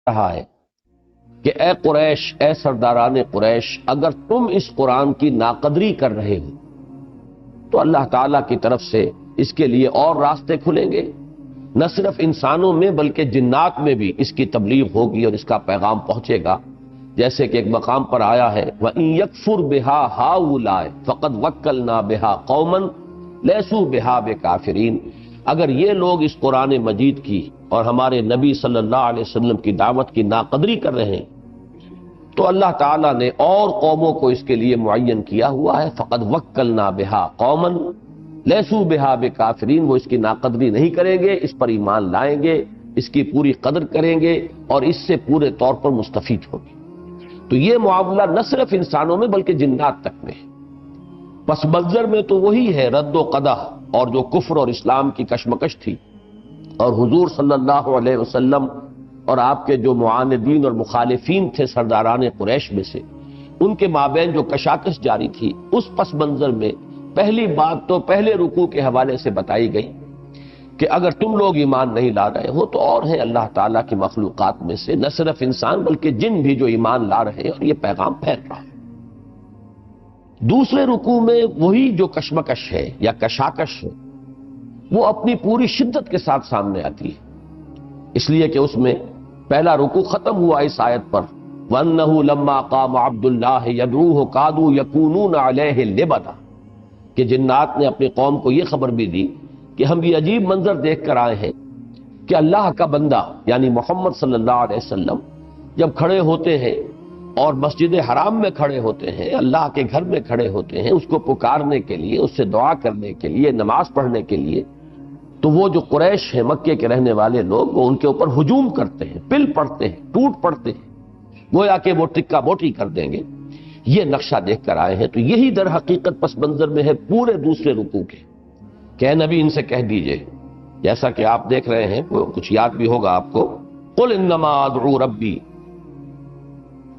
رہا ہے کہ اے قریش، اے سرداران قریش، اگر تم اس قرآن کی ناقدری کر رہے ہو تو اللہ تعالیٰ کی طرف سے اس کے لیے اور راستے کھلیں گے، نہ صرف انسانوں میں بلکہ جنات میں بھی اس کی تبلیغ ہوگی اور اس کا پیغام پہنچے گا۔ جیسے کہ ایک مقام پر آیا ہے وَإِن يَكْفُرْ بِهَا هَؤُلَاءِ فَقَدْ وَكَّلْنَا بِهَا قَوْمًا لَيْسُوا بِهَا بِكَافِرِينَ، اگر یہ لوگ اس قرآن مجید کی اور ہمارے نبی صلی اللہ علیہ وسلم کی دعوت کی ناقدری کر رہے ہیں تو اللہ تعالیٰ نے اور قوموں کو اس کے لیے معین کیا ہوا ہے۔ فَقَدْ وَكَّلْنَا بِهَا قَوْمًا لَيْسُوا بِهَا بِكَافِرِينَ، وہ اس کی ناقدری نہیں کریں گے، اس پر ایمان لائیں گے، اس کی پوری قدر کریں گے اور اس سے پورے طور پر مستفید ہوں گے۔ تو یہ معاملہ نہ صرف انسانوں میں بلکہ جنات تک میں ہے۔ پس منظر میں تو وہی ہے رد و قدح اور جو کفر اور اسلام کی کشمکش تھی، اور حضور صلی اللہ علیہ وسلم اور آپ کے جو معاندین اور مخالفین تھے سرداران قریش میں سے، ان کے مابین جو کشاکش جاری تھی، اس پس منظر میں پہلی بات تو پہلے رکوع کے حوالے سے بتائی گئی کہ اگر تم لوگ ایمان نہیں لا رہے ہو تو اور ہیں اللہ تعالیٰ کی مخلوقات میں سے، نہ صرف انسان بلکہ جن بھی جو ایمان لا رہے ہیں اور یہ پیغام پھیل رہا ہے۔ دوسرے رکوع میں وہی جو کشمکش ہے یا کشاکش ہے وہ اپنی پوری شدت کے ساتھ سامنے آتی ہے، اس لیے کہ اس میں پہلا رکوع ختم ہوا اس آیت پر وَأَنَّهُ لَمَّا قَامَ عَبْدُ اللَّهِ يَدْعُوهُ كَادُوا يَكُونُونَ عَلَيْهِ لِبَدًا، کہ جنات نے اپنی قوم کو یہ خبر بھی دی کہ ہم یہ عجیب منظر دیکھ کر آئے ہیں کہ اللہ کا بندہ یعنی محمد صلی اللہ علیہ وسلم جب کھڑے ہوتے ہیں اور مسجد حرام میں کھڑے ہوتے ہیں، اللہ کے گھر میں کھڑے ہوتے ہیں اس کو پکارنے کے لیے، اس سے دعا کرنے کے لیے، نماز پڑھنے کے لیے، تو وہ جو قریش ہیں مکے کے رہنے والے لوگ وہ ان کے اوپر ہجوم کرتے ہیں، پل پڑتے ہیں، ٹوٹ پڑتے ہیں، گویا کہ وہ ٹکا بوٹی کر دیں گے۔ یہ نقشہ دیکھ کر آئے ہیں۔ تو یہی در حقیقت پس منظر میں ہے پورے دوسرے رکوع کے کہ اے نبی ان سے کہہ دیجئے، جیسا کہ آپ دیکھ رہے ہیں، کچھ یاد بھی ہوگا آپ کو، قُلْ إِنَّمَا أَدْعُو رَبِّي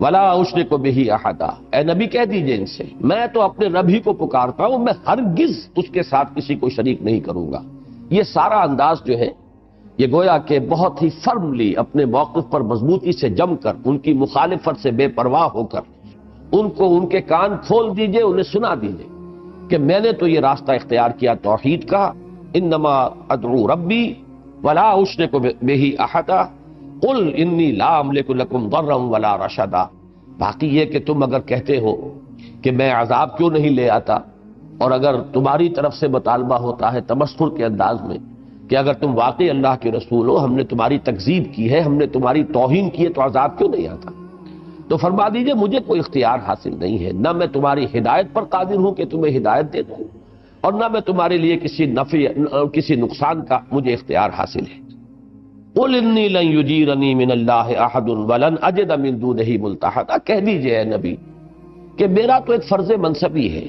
وَلَا أُشْرِكُ بِهِ أَحَدًا، اے نبی کہہ دیجئے ان سے میں تو اپنے رب ہی کو پکارتا ہوں، میں ہرگز اس کے ساتھ کسی کو شریک نہیں کروں گا۔ یہ سارا انداز جو ہے یہ گویا کہ بہت ہی فرملی اپنے موقف پر مضبوطی سے جم کر، ان کی مخالفت سے بے پرواہ ہو کر ان کو ان کے کان کھول دیجئے، انہیں سنا دیجئے کہ میں نے تو یہ راستہ اختیار کیا توحید کا، انما ادعو ربی ولا اشرک بہ احدا قل انی لا املک لکم ضرا ولا رشدا۔ باقی یہ کہ تم اگر کہتے ہو کہ میں عذاب کیوں نہیں لے آتا، اور اگر تمہاری طرف سے مطالبہ ہوتا ہے تمسخر کے انداز میں کہ اگر تم واقعی اللہ کے رسول ہو، ہم نے تمہاری تکذیب کی ہے، ہم نے تمہاری توہین کی ہے، تو عذاب کیوں نہیں آتا؟ تو فرما دیجئے مجھے کوئی اختیار حاصل نہیں ہے، نہ میں تمہاری ہدایت پر قادر ہوں کہ تمہیں ہدایت دے دوں، اور نہ میں تمہارے لیے کسی نفع کسی نقصان کا مجھے اختیار حاصل ہے۔ قل انی لن یجیرنی من اللہ احد ولن اجد من دونہ ملتحدا، کہہ دیجئے اے نبی کہ میرا تو ایک فرض منصبی ہے،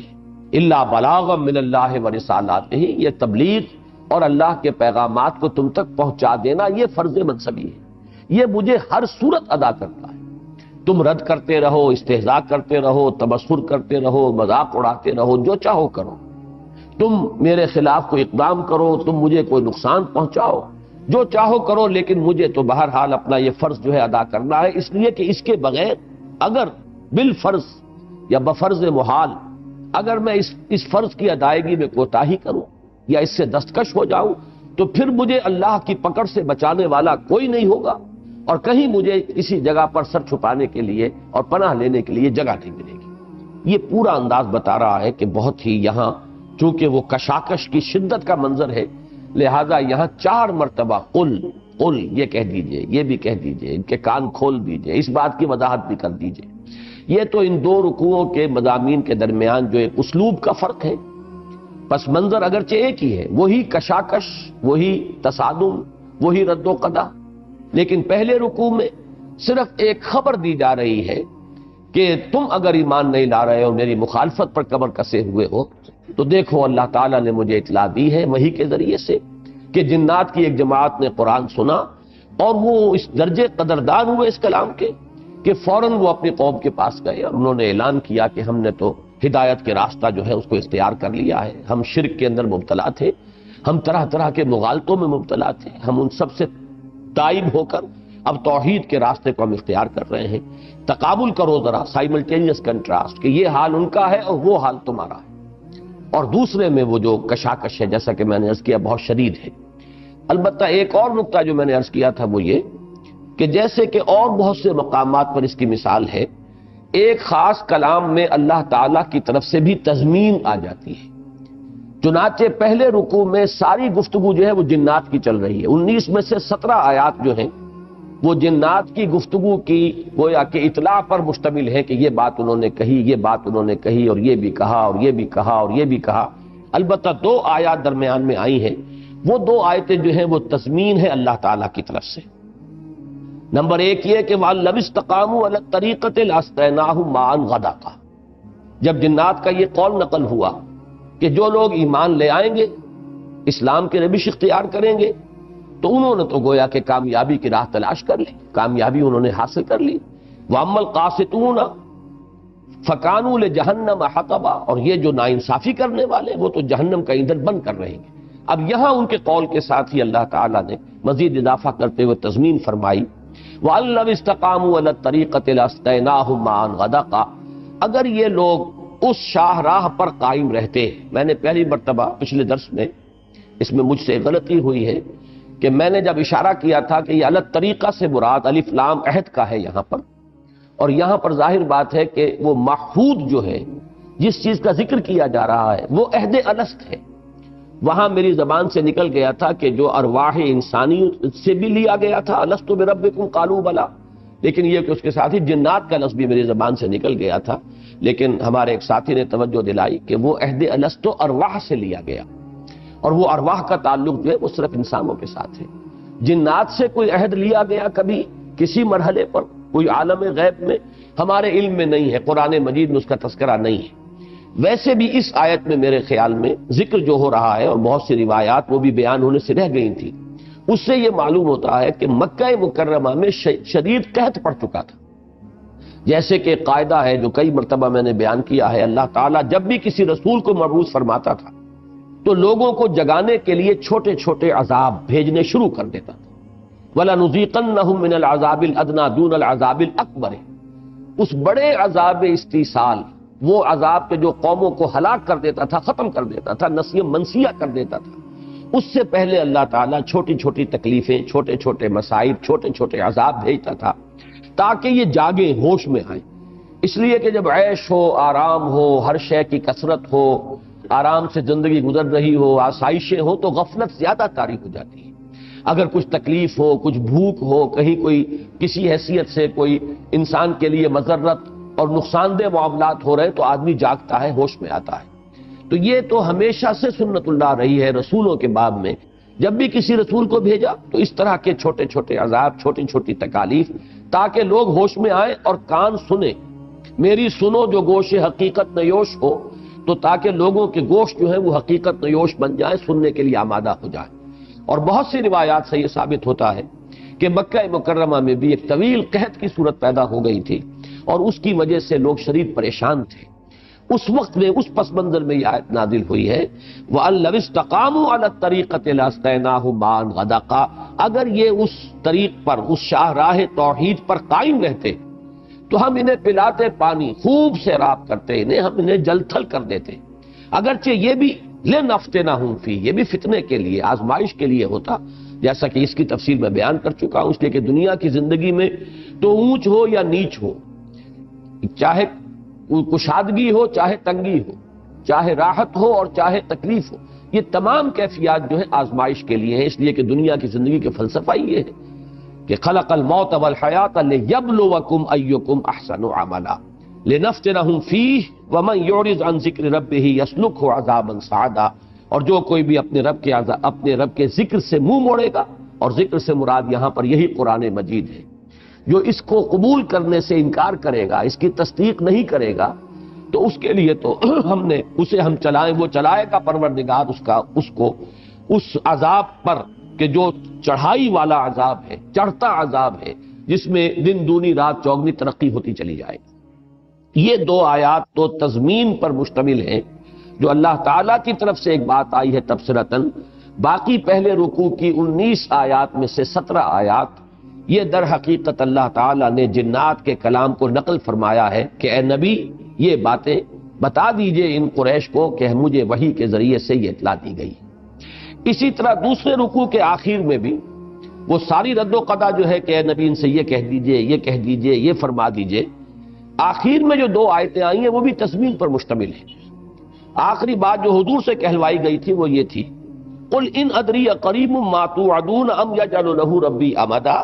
الا بلاغا من اللہ ورسالاتہ، یہ تبلیغ اور اللہ کے پیغامات کو تم تک پہنچا دینا یہ فرض منصبی ہے، یہ مجھے ہر صورت ادا کرتا ہے۔ تم رد کرتے رہو، استہزاء کرتے رہو، تبصر کرتے رہو، مذاق اڑاتے رہو، جو چاہو کرو، تم میرے خلاف کوئی اقدام کرو، تم مجھے کوئی نقصان پہنچاؤ، جو چاہو کرو، لیکن مجھے تو بہرحال اپنا یہ فرض جو ہے ادا کرنا ہے، اس لیے کہ اس کے بغیر اگر بالفرض یا بفرض محال اگر میں اس فرض کی ادائیگی میں کوتاہی کروں یا اس سے دستکش ہو جاؤں تو پھر مجھے اللہ کی پکڑ سے بچانے والا کوئی نہیں ہوگا، اور کہیں مجھے کسی جگہ پر سر چھپانے کے لیے اور پناہ لینے کے لیے جگہ نہیں ملے گی۔ یہ پورا انداز بتا رہا ہے کہ بہت ہی یہاں چونکہ وہ کشاکش کی شدت کا منظر ہے، لہذا یہاں 4 مرتبہ قل قل یہ کہہ دیجئے، یہ بھی کہہ دیجئے، ان کے کان کھول دیجئے، اس بات کی وضاحت بھی کر دیجئے۔ یہ تو ان 2 رکوعوں کے مضامین کے درمیان جو ایک اسلوب کا فرق ہے، پس منظر اگرچہ ایک ہی ہے، وہی کشاکش، وہی تصادم، وہی رد و قدح، لیکن پہلے رکوع میں صرف ایک خبر دی جا رہی ہے کہ تم اگر ایمان نہیں لا رہے اور میری مخالفت پر کمر کسے ہوئے ہو تو دیکھو اللہ تعالیٰ نے مجھے اطلاع دی ہے وحی کے ذریعے سے کہ جنات کی ایک جماعت نے قرآن سنا اور وہ اس درجے قدردان ہوئے اس کلام کے کہ فوراً وہ اپنی قوم کے پاس گئے اور انہوں نے اعلان کیا کہ ہم نے تو ہدایت کے راستہ جو ہے اس کو اختیار کر لیا ہے، ہم شرک کے اندر مبتلا تھے، ہم طرح طرح کے مغالطوں میں مبتلا تھے، ہم ان سب سے تائب ہو کر اب توحید کے راستے کو ہم اختیار کر رہے ہیں۔ تقابل کرو ذرا، سائملٹینیس کنٹراسٹ، کہ یہ حال ان کا ہے اور وہ حال تمہارا ہے، اور دوسرے میں وہ جو کشاکش ہے جیسا کہ میں نے عرض کیا بہت شدید ہے۔ البتہ ایک اور نقطہ جو میں نے عرض کیا تھا وہ یہ کہ جیسے کہ اور بہت سے مقامات پر اس کی مثال ہے، ایک خاص کلام میں اللہ تعالیٰ کی طرف سے بھی تضمین آ جاتی ہے۔ چنانچہ پہلے رکوع میں ساری گفتگو جو ہے وہ جنات کی چل رہی ہے، 19 میں سے 17 آیات جو ہیں وہ جنات کی گفتگو کی گویا کہ اطلاع پر مشتمل ہے کہ یہ بات انہوں نے کہی، یہ بات انہوں نے کہی، اور یہ بھی کہا اور یہ بھی کہا اور یہ بھی کہا۔ البتہ 2 آیات درمیان میں آئی ہیں، وہ 2 آیتیں جو ہیں وہ تضمین ہے اللہ تعالیٰ کی طرف سے۔ نمبر 1 یہ کہ وَأَن لَوِ اسْتَقَامُوا عَلَى الطَّرِيقَةِ لَأَسْقَيْنَاهُم مَاءً غَدَقًا، جب جنات کا یہ قول نقل ہوا کہ جو لوگ ایمان لے آئیں گے، اسلام کے روش اختیار کریں گے، تو انہوں نے تو گویا کہ کامیابی کی راہ تلاش کر لی، کامیابی انہوں نے حاصل کر لی۔ وَأَمَّا الْقَاسِطُونَ فَكَانُوا لِجَهَنَّمَ حَطَبًا، اور یہ جو ناانصافی کرنے والے وہ تو جہنم کا ایندھن بن کر رہیں گے۔ اب یہاں ان کے قول کے ساتھ ہی اللہ تعالیٰ نے مزید اضافہ کرتے ہوئے تضمین فرمائی، وَأَن لَوِ اسْتَقَامُوا عَلَى الطَّرِيقَةِ لَأَسْقَيْنَاهُم مَاءً غَدَقًا، اگر یہ لوگ اس شاہراہ پر قائم رہتے۔ میں نے پہلی مرتبہ پچھلے درس میں اس میں مجھ سے غلطی ہوئی ہے کہ میں نے جب اشارہ کیا تھا کہ یہ الگ طریقہ سے مراد الف لام عہد کا ہے یہاں پر، اور یہاں پر ظاہر بات ہے کہ وہ معہود جو ہے جس چیز کا ذکر کیا جا رہا ہے وہ عہد الست ہے۔ وہاں میری زبان سے نکل گیا تھا کہ جو ارواح انسانی سے بھی لیا گیا تھا، الست بربکم قالوا بلی، لیکن یہ کہ اس کے ساتھ ہی جنات کا لفظ بھی میری زبان سے نکل گیا تھا، لیکن ہمارے ایک ساتھی نے توجہ دلائی کہ وہ عہد الست ارواح سے لیا گیا، اور وہ ارواح کا تعلق جو ہے وہ صرف انسانوں کے ساتھ ہے۔ جنات سے کوئی عہد لیا گیا کبھی کسی مرحلے پر کوئی عالم غیب میں ہمارے علم میں نہیں ہے، قرآن مجید میں اس کا تذکرہ نہیں ہے۔ ویسے بھی اس آیت میں میرے خیال میں ذکر جو ہو رہا ہے، اور بہت سی روایات وہ بھی بیان ہونے سے رہ گئی تھی، اس سے یہ معلوم ہوتا ہے کہ مکہ مکرمہ میں شدید قحط پڑ چکا تھا۔ جیسے کہ قاعدہ ہے جو کئی مرتبہ میں نے بیان کیا ہے، اللہ تعالیٰ جب بھی کسی رسول کو مبعوث فرماتا تھا تو لوگوں کو جگانے کے لیے چھوٹے چھوٹے عذاب بھیجنے شروع کر دیتا تھا۔ وَلَنُذِيقَنَّهُم مِّنَ الْعَذَابِ الْأَدْنَىٰ دُونَ الْعَذَابِ الْأَكْبَرِ، اس بڑے عذاب استیصال، وہ عذاب کے جو قوموں کو ہلاک کر دیتا تھا، ختم کر دیتا تھا، نسیہ منسیہ کر دیتا تھا، اس سے پہلے اللہ تعالیٰ چھوٹی چھوٹی تکلیفیں، چھوٹے چھوٹے مصائب، چھوٹے چھوٹے عذاب بھیجتا تھا تاکہ یہ جاگیں، ہوش میں آئیں۔ اس لیے کہ جب عیش ہو، آرام ہو، ہر شے کی کثرت ہو، آرام سے زندگی گزر رہی ہو، آسائشیں ہو، تو غفلت زیادہ طاری ہو جاتی ہے۔ اگر کچھ تکلیف ہو، کچھ بھوک ہو، کہیں کوئی کسی حیثیت سے کوئی انسان کے لیے مضرت اور نقصان دہ معاملات ہو رہے تو آدمی جاگتا ہے، ہوش میں آتا ہے۔ تو یہ تو ہمیشہ سے سنت اللہ رہی ہے رسولوں کے باب میں، جب بھی کسی رسول کو بھیجا تو اس طرح کے چھوٹے چھوٹے عذاب، چھوٹی چھوٹی تکالیف، تاکہ لوگ ہوش میں آئیں اور کان سنیں۔ میری سنو جو گوش حقیقت نیوش ہو، تو تاکہ لوگوں کے گوشت جو ہے وہ حقیقت نیوش بن جائیں، سننے کے لیے آمادہ ہو جائیں۔ اور بہت سی روایات سے یہ ثابت ہوتا ہے کہ مکہ مکرمہ میں بھی ایک طویل قحط کی صورت پیدا ہو گئی تھی، اور اس کی وجہ سے لوگ شدید پریشان تھے۔ اس وقت میں اس پس منظر میں یہ آیت نازل ہوئی ہے، وَأَن لَوِ اسْتَقَامُوا عَلَى الطَّرِيقَةِ لَأَسْقَيْنَاهُم مَاءً غَدَقًا، اگر یہ اس طریق پر، اس شاہراہ توحید پر قائم رہتے تو ہم انہیں پلاتے پانی، خوب سیراب کرتے انہیں، ہم انہیں جل تھل کر دیتے۔ اگرچہ یہ بھی لِنَفْتِنَهُمْ فِيهِ، یہ بھی فتنے کے لیے، آزمائش کے لیے ہوتا، جیسا کہ اس کی تفصیل میں بیان کر چکا ہوں، اس لیے کہ دنیا کی زندگی میں تو اونچ ہو یا نیچ ہو، چاہے کشادگی ہو چاہے تنگی ہو، چاہے راحت ہو اور چاہے تکلیف ہو، یہ تمام کیفیات جو ہے آزمائش کے لیے ہیں۔ اس لیے کہ دنیا کی زندگی کا فلسفہ یہ ہے کہ خلق الموت والحیات لیبلوکم ایکم احسن عملا لنفتنہم فیہ ومن یعرض عن ذکر ربہ یسلکہ عذابا صعدا، اور جو کوئی بھی اپنے رب کے ذکر سے منہ موڑے گا، اور ذکر سے مراد یہاں پر یہی قرآن مجید ہے، جو اس کو قبول کرنے سے انکار کرے گا، اس کی تصدیق نہیں کرے گا، تو اس کے لیے تو ہم چلائیں، وہ چلائے گا پروردگار اس کو اس عذاب پر کہ جو چڑھائی والا عذاب ہے، چڑھتا عذاب ہے، جس میں دن دونی رات چوگنی ترقی ہوتی چلی جائے گی۔ یہ 2 آیات تو تضمین پر مشتمل ہیں، جو اللہ تعالیٰ کی طرف سے ایک بات آئی ہے تبصرتاً، باقی پہلے رکوع کی 19 آیات میں سے 17 آیات یہ در حقیقت اللہ تعالیٰ نے جنات کے کلام کو نقل فرمایا ہے کہ اے نبی یہ باتیں بتا دیجئے ان قریش کو کہ مجھے وحی کے ذریعے سے یہ اطلاع دی گئی۔ اسی طرح دوسرے رکوع کے آخر میں بھی وہ ساری رد و قضا جو ہے کہ اے نبی ان سے یہ کہہ دیجئے، یہ کہہ دیجئے، یہ فرما دیجئے، آخر میں جو دو آیتیں آئی ہیں وہ بھی تضمین پر مشتمل ہیں۔ آخری بات جو حضور سے کہلوائی گئی تھی وہ یہ تھی، قل ان ادری قریب ما توعدون ام یجعل له ربی امدا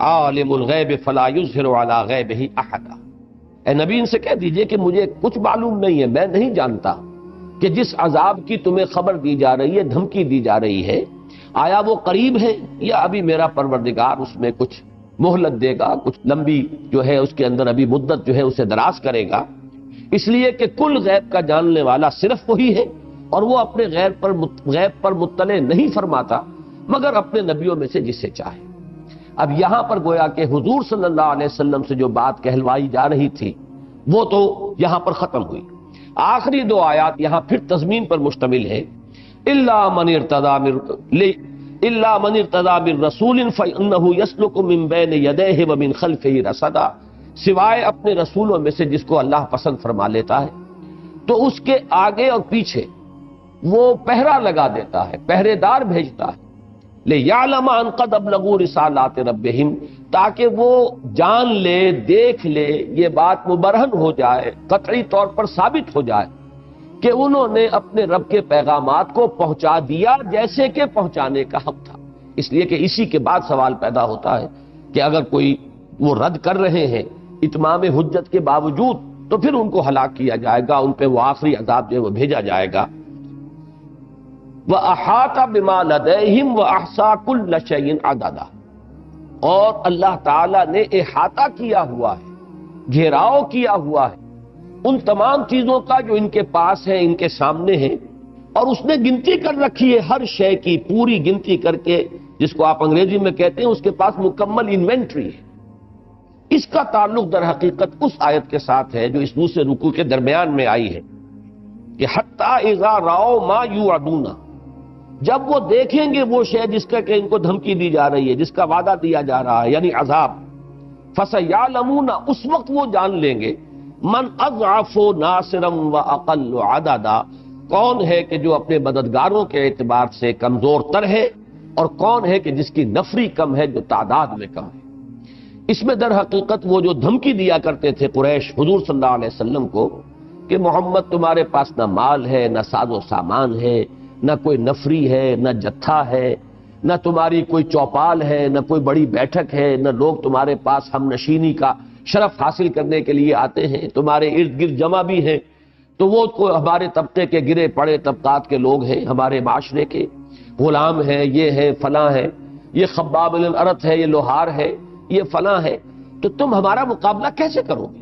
عالم الغیب فلا یظہر علی غیبہ احدا۔ اے نبی ان سے کہہ دیجئے کہ مجھے کچھ معلوم نہیں ہے، میں نہیں جانتا کہ جس عذاب کی تمہیں خبر دی جا رہی ہے، دھمکی دی جا رہی ہے، آیا وہ قریب ہے یا ابھی میرا پروردگار اس میں کچھ مہلت دے گا، کچھ لمبی جو ہے اس کے اندر ابھی مدت جو ہے اسے دراز کرے گا۔ اس لیے کہ کل غیب کا جاننے والا صرف وہی ہے، اور وہ اپنے غیب پر مطلع نہیں فرماتا مگر اپنے نبیوں میں سے جسے چاہے۔ اب یہاں پر گویا کہ حضور صلی اللہ علیہ وسلم سے جو بات کہلوائی جا رہی تھی وہ تو یہاں پر ختم ہوئی۔ آخری دو آیات یہاں پھر تضمین پر مشتمل ہے، الا من ارتضی بالرسول فانه يسلك من بين يديه ومن خلفه رصدا، سوائے اپنے رسولوں میں سے جس کو اللہ پسند فرما لیتا ہے تو اس کے آگے اور پیچھے وہ پہرا لگا دیتا ہے، پہرے دار بھیجتا ہے، لِيَعْلَمَ أَنْ قَدْ أَبْلَغُوا رِسَالَاتِ رَبِّهِمْ، تاکہ وہ جان لے، دیکھ لے، یہ بات مبرہن ہو جائے، قطعی طور پر ثابت ہو جائے کہ انہوں نے اپنے رب کے پیغامات کو پہنچا دیا جیسے کہ پہنچانے کا حق تھا۔ اس لیے کہ اسی کے بعد سوال پیدا ہوتا ہے کہ اگر کوئی وہ رد کر رہے ہیں اتمام حجت کے باوجود تو پھر ان کو ہلاک کیا جائے گا، ان پہ وہ آخری عذاب جو ہے وہ بھیجا جائے گا۔ وَأَحَاطَ بِمَا لَدَيْهِمْ وَأَحْصَىٰ كُلَّ شَيْءٍ عَدَدًا، اور اللہ تعالیٰ نے احاطہ کیا ہوا ہے، گھیراؤ کیا ہوا ہے ان تمام چیزوں کا جو ان کے پاس ہے، ان کے سامنے ہے، اور اس نے گنتی کر رکھی ہے ہر شے کی، پوری گنتی کر کے، جس کو آپ انگریزی میں کہتے ہیں اس کے پاس مکمل انوینٹری ہے۔ اس کا تعلق در حقیقت اس آیت کے ساتھ ہے جو اس دوسرے رکوع کے درمیان میں آئی ہے کہ حتیٰ اذا رأوا ما یوعدون، جب وہ دیکھیں گے وہ شے جس کا کہ ان کو دھمکی دی جا رہی ہے، جس کا وعدہ دیا جا رہا ہے، یعنی عذاب، فسیعلمون، اس وقت وہ جان لیں گے، من اضعف ناصرا واقل عددا، کون ہے کہ جو اپنے مددگاروں کے اعتبار سے کمزور تر ہے، اور کون ہے کہ جس کی نفری کم ہے، جو تعداد میں کم ہے۔ اس میں در حقیقت وہ جو دھمکی دیا کرتے تھے قریش حضور صلی اللہ علیہ وسلم کو کہ محمد تمہارے پاس نہ مال ہے، نہ ساز و سامان ہے، نہ کوئی نفری ہے، نہ جتھا ہے، نہ تمہاری کوئی چوپال ہے، نہ کوئی بڑی بیٹھک ہے، نہ لوگ تمہارے پاس ہم نشینی کا شرف حاصل کرنے کے لیے آتے ہیں، تمہارے ارد گرد جمع بھی ہیں، تو وہ ہمارے طبقے کے گرے پڑے طبقات کے لوگ ہیں، ہمارے معاشرے کے غلام ہیں، یہ ہے فلاں ہے، یہ خباب الارت ہے، یہ لوہار ہے، یہ فلاں ہے، تو تم ہمارا مقابلہ کیسے کرو گے؟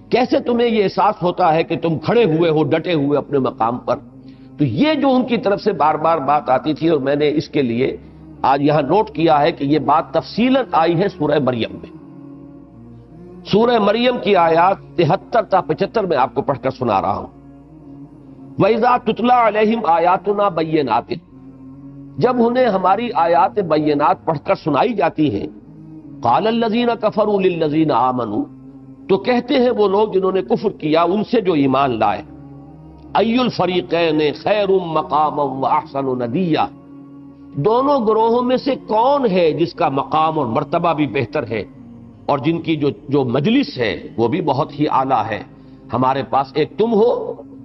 کیسے تمہیں یہ احساس ہوتا ہے کہ تم کھڑے ہوئے ہو، ڈٹے ہوئے اپنے مقام پر؟ تو یہ جو ان کی طرف سے بار بار بات آتی تھی، اور میں نے اس کے لیے آج یہاں نوٹ کیا ہے کہ یہ بات تفصیلاً آئی ہے سورہ مریم میں۔ سورہ مریم کی آیات 73 تا 75 میں آپ کو پڑھ کر سنا رہا ہوں۔ وَإِذَا تُتْلَىٰ عَلَيْهِمْ آيَاتُنَا بَيِّنَاتٍ، جب انہیں ہماری آیات بینات پڑھ کر سنائی جاتی ہیں، قَالَ الَّذِينَ كَفَرُوا لِلَّذِينَ آمَنُوا، تو کہتے ہیں وہ لوگ جنہوں نے کفر کیا ان سے جو ایمان لائے، أَيُّ الْفَرِيقَيْنِ خَيْرٌ مَقَامًا وَأَحْسَنُ نَدِيًّا، دونوں گروہوں میں سے کون ہے جس کا مقام اور مرتبہ بھی بہتر ہے، اور جن کی جو مجلس ہے وہ بھی بہت ہی اعلیٰ ہے۔ ہمارے پاس ایک تم ہو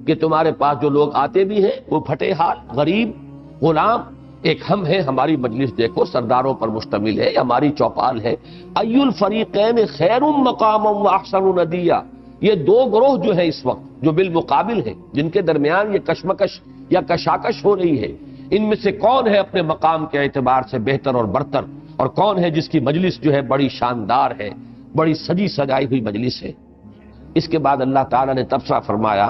کہ تمہارے پاس جو لوگ آتے بھی ہیں وہ پھٹے حال، غریب، غلام، ایک ہم ہیں، ہماری مجلس دیکھو سرداروں پر مشتمل ہے، ہماری چوپال ہے۔ أَيُّ الْفَرِيقَيْنِ خَيْرٌ مَقَامًا وَأَحْسَنُ نَدِيًّا، یہ دو گروہ جو ہیں اس وقت جو بالمقابل ہیں، جن کے درمیان یہ کشمکش یا کشاکش ہو رہی ہے، ان میں سے کون ہے اپنے مقام کے اعتبار سے بہتر اور برتر، اور کون ہے جس کی مجلس جو ہے بڑی شاندار ہے، بڑی سجی سجائی ہوئی مجلس ہے۔ اس کے بعد اللہ تعالیٰ نے تبصرہ فرمایا،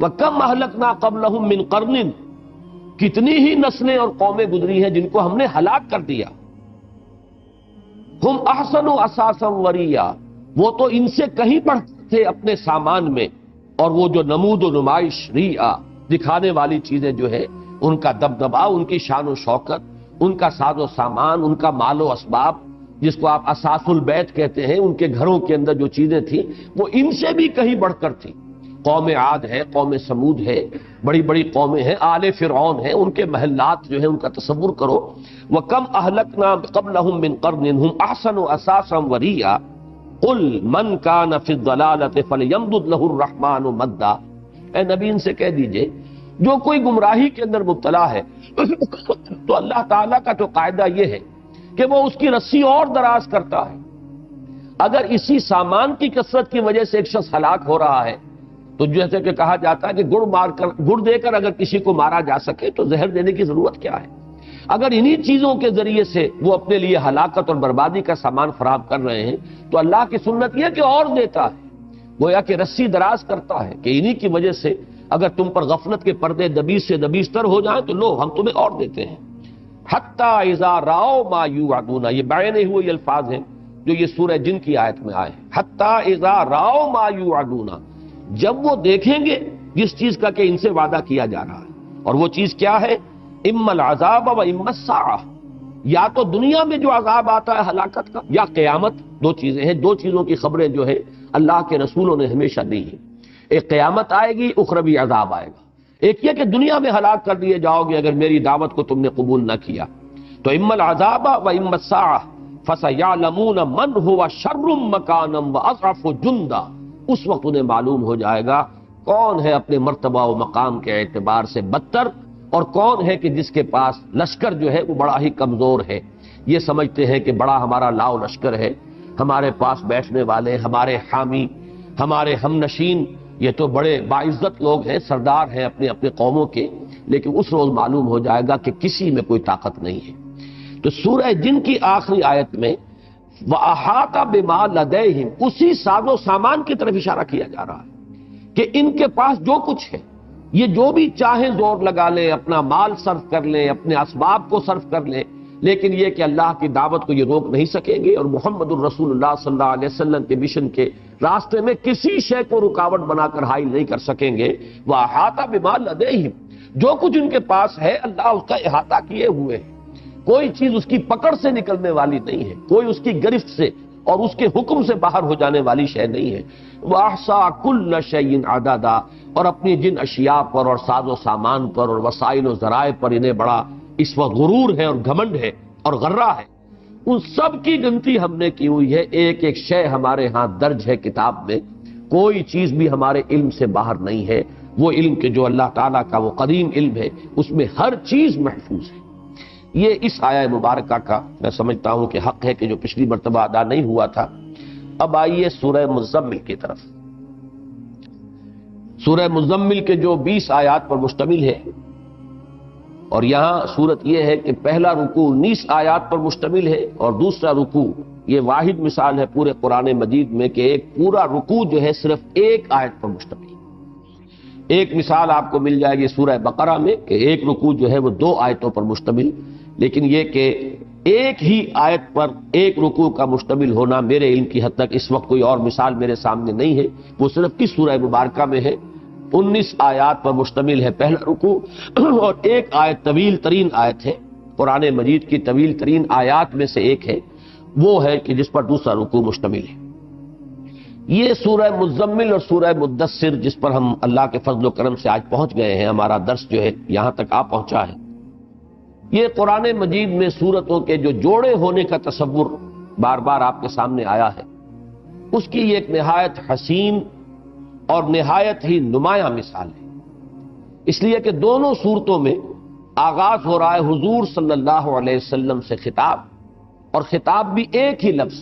وَكَمْ أَهْلَكْنَا قَبْلَهُمْ مِنْ قَرْنٍ، کتنی ہی نسلیں اور قومیں گزری ہیں جن کو ہم نے ہلاک کر دیا۔ ہم احسن اساسا وریا، وہ تو ان سے کہیں بڑھتے تھے اپنے سامان میں، اور وہ جو نمود و نمائش، ریا، دکھانے والی چیزیں جو ہے، ان کا دبدبا، ان کی شان و شوکت، ان کا ساز و سامان، ان کا مال و اسباب، جس کو آپ اساس البیت کہتے ہیں، ان کے گھروں کے اندر جو چیزیں تھیں وہ ان سے بھی کہیں بڑھ کر تھیں۔ قوم عاد ہے، قوم سمود ہے، بڑی بڑی قومیں ہیں، آل فرعون ہیں، ان کے محلات جو ہیں ان کا تصور کرو۔ وَكَمْ أَهْلَكْنَا قَبْلَهُمْ مِنْ قَرْنٍ هُمْ أَحْسَنُ أَثَاثًا وَرِئًا قُلْ مَنْ كَانَ فِي الضَّلَالَةِ فَلْيَمْدُدْ لَهُ الرَّحْمَنُ مَدًّا، اے نبی ان سے کہہ دیجئے جو کوئی گمراہی کے اندر مبتلا ہے تو اللہ تعالیٰ کا تو قاعدہ یہ ہے کہ وہ اس کی رسی اور دراز کرتا ہے۔ اگر اسی سامان کی کثرت کی وجہ سے ایک شخص ہلاک ہو رہا ہے تو جیسے کہ کہا جاتا ہے کہ گڑ دے کر اگر کسی کو مارا جا سکے تو زہر دینے کی ضرورت کیا ہے؟ اگر انہی چیزوں کے ذریعے سے وہ اپنے لیے ہلاکت اور بربادی کا سامان فراہم کر رہے ہیں تو اللہ کی سنت یہ کہ اور دیتا ہے، گویا کہ رسی دراز کرتا ہے کہ انہی کی وجہ سے اگر تم پر غفلت کے پردے دبیز سے دبیز تر ہو جائیں تو لو ہم تمہیں اور دیتے ہیں۔ حتیٰ اذا راؤ ما یوعدون، یہ بیان ہوئے الفاظ ہیں جو یہ سورہ جن کی آیت میں آئے ہیں۔ حتیٰ اذا راؤ ما یوعدون، جب وہ دیکھیں گے جس چیز کا کہ ان سے وعدہ کیا جا رہا ہے، اور وہ چیز کیا ہے؟ اما العذاب و اما الساعہ، یا تو دنیا میں جو عذاب آتا ہے ہلاکت کا، یا قیامت۔ دو چیزیں ہیں، دو چیزوں کی خبریں جو ہے اللہ کے رسولوں نے ہمیشہ دی ہیں، ایک قیامت آئے گی، اخروی عذاب آئے گا۔ ایک یہ کہ دنیا میں ہلاک کر دیے جاؤ گے اگر میری دعوت کو تم نے قبول نہ کیا۔ تو اما العذاب و اما الساعہ فسیعلمون من هو شر مکانا واضعف جندا، اس وقت انہیں معلوم ہو جائے گا کون ہے اپنے مرتبہ و مقام کے اعتبار سے بدتر، اور کون ہے کہ جس کے پاس لشکر جو ہے وہ بڑا ہی کمزور ہے۔ یہ سمجھتے ہیں کہ بڑا ہمارا لاؤ لشکر ہے، ہمارے پاس بیٹھنے والے، ہمارے حامی، ہمارے ہم نشین، یہ تو بڑے باعزت لوگ ہیں، سردار ہیں اپنے اپنے قوموں کے، لیکن اس روز معلوم ہو جائے گا کہ کسی میں کوئی طاقت نہیں ہے۔ تو سورہ جن کی آخری آیت میں وَأَحَاطَ بِمَا لَدَيْهِمْ، اسی ساز و سامان کی طرف اشارہ کیا جا رہا ہے کہ ان کے پاس جو کچھ ہے، یہ جو بھی چاہیں زور لگا لیں، اپنا مال صرف کر لیں، اپنے اسباب کو صرف کر لیں، لیکن یہ کہ اللہ کی دعوت کو یہ روک نہیں سکیں گے، اور محمد الرسول اللہ صلی اللہ علیہ وسلم کے مشن کے راستے میں کسی شے کو رکاوٹ بنا کر حائل نہیں کر سکیں گے۔ وَأَحَاطَ بِمَا لَدَيْهِمْ، جو کچھ ان کے پاس ہے اللہ اس کا احاطہ کیے ہوئے ہے، کوئی چیز اس کی پکڑ سے نکلنے والی نہیں ہے، کوئی اس کی گرفت سے اور اس کے حکم سے باہر ہو جانے والی شے نہیں ہے۔ وَأَحْصَىٰ كُلَّ شَيْءٍ عَدَدًا، اور اپنی جن اشیاء پر اور ساز و سامان پر اور وسائل و ذرائع پر انہیں بڑا اس وقت غرور ہے اور گھمنڈ ہے اور غرہ ہے، ان سب کی گنتی ہم نے کی ہوئی ہے، ایک ایک شے ہمارے ہاں درج ہے کتاب میں، کوئی چیز بھی ہمارے علم سے باہر نہیں ہے۔ وہ علم کے جو اللہ تعالیٰ کا وہ قدیم علم ہے اس میں ہر چیز محفوظ ہے۔ یہ اس آیہ مبارکہ کا میں سمجھتا ہوں کہ حق ہے کہ جو پچھلی مرتبہ ادا نہیں ہوا تھا۔ اب آئیے سورہ مزمل کی طرف۔ سورہ مزمل کے جو 20 آیات پر مشتمل ہے، اور یہاں صورت یہ ہے کہ پہلا رکوع 19 آیات پر مشتمل ہے، اور دوسرا رکوع یہ واحد مثال ہے پورے قرآن مجید میں کہ ایک پورا رکوع جو ہے صرف ایک آیت پر مشتمل ہے۔ ایک مثال آپ کو مل جائے گی سورہ بقرہ میں کہ ایک رکوع جو ہے وہ 2 آیتوں پر مشتمل، لیکن یہ کہ ایک ہی آیت پر ایک رکوع کا مشتمل ہونا میرے علم کی حد تک اس وقت کوئی اور مثال میرے سامنے نہیں ہے۔ وہ صرف کس سورہ مبارکہ میں ہے، 19 آیات پر مشتمل ہے پہلا رکوع، اور ایک آیت طویل ترین آیت ہے قرآن مجید کی طویل ترین آیات میں سے ایک ہے، وہ ہے کہ جس پر دوسرا رکوع مشتمل ہے۔ یہ سورہ مزمل اور سورہ مدثر جس پر ہم اللہ کے فضل و کرم سے آج پہنچ گئے ہیں، ہمارا درس جو ہے یہاں تک آ پہنچا ہے، یہ قرآن مجید میں سورتوں کے جو جوڑے ہونے کا تصور بار بار آپ کے سامنے آیا ہے، اس کی ایک نہایت حسین اور نہایت ہی نمایاں مثال ہے۔ اس لیے کہ دونوں صورتوں میں آغاز ہو رہا ہے حضور صلی اللہ علیہ وسلم سے خطاب، اور خطاب بھی ایک ہی لفظ،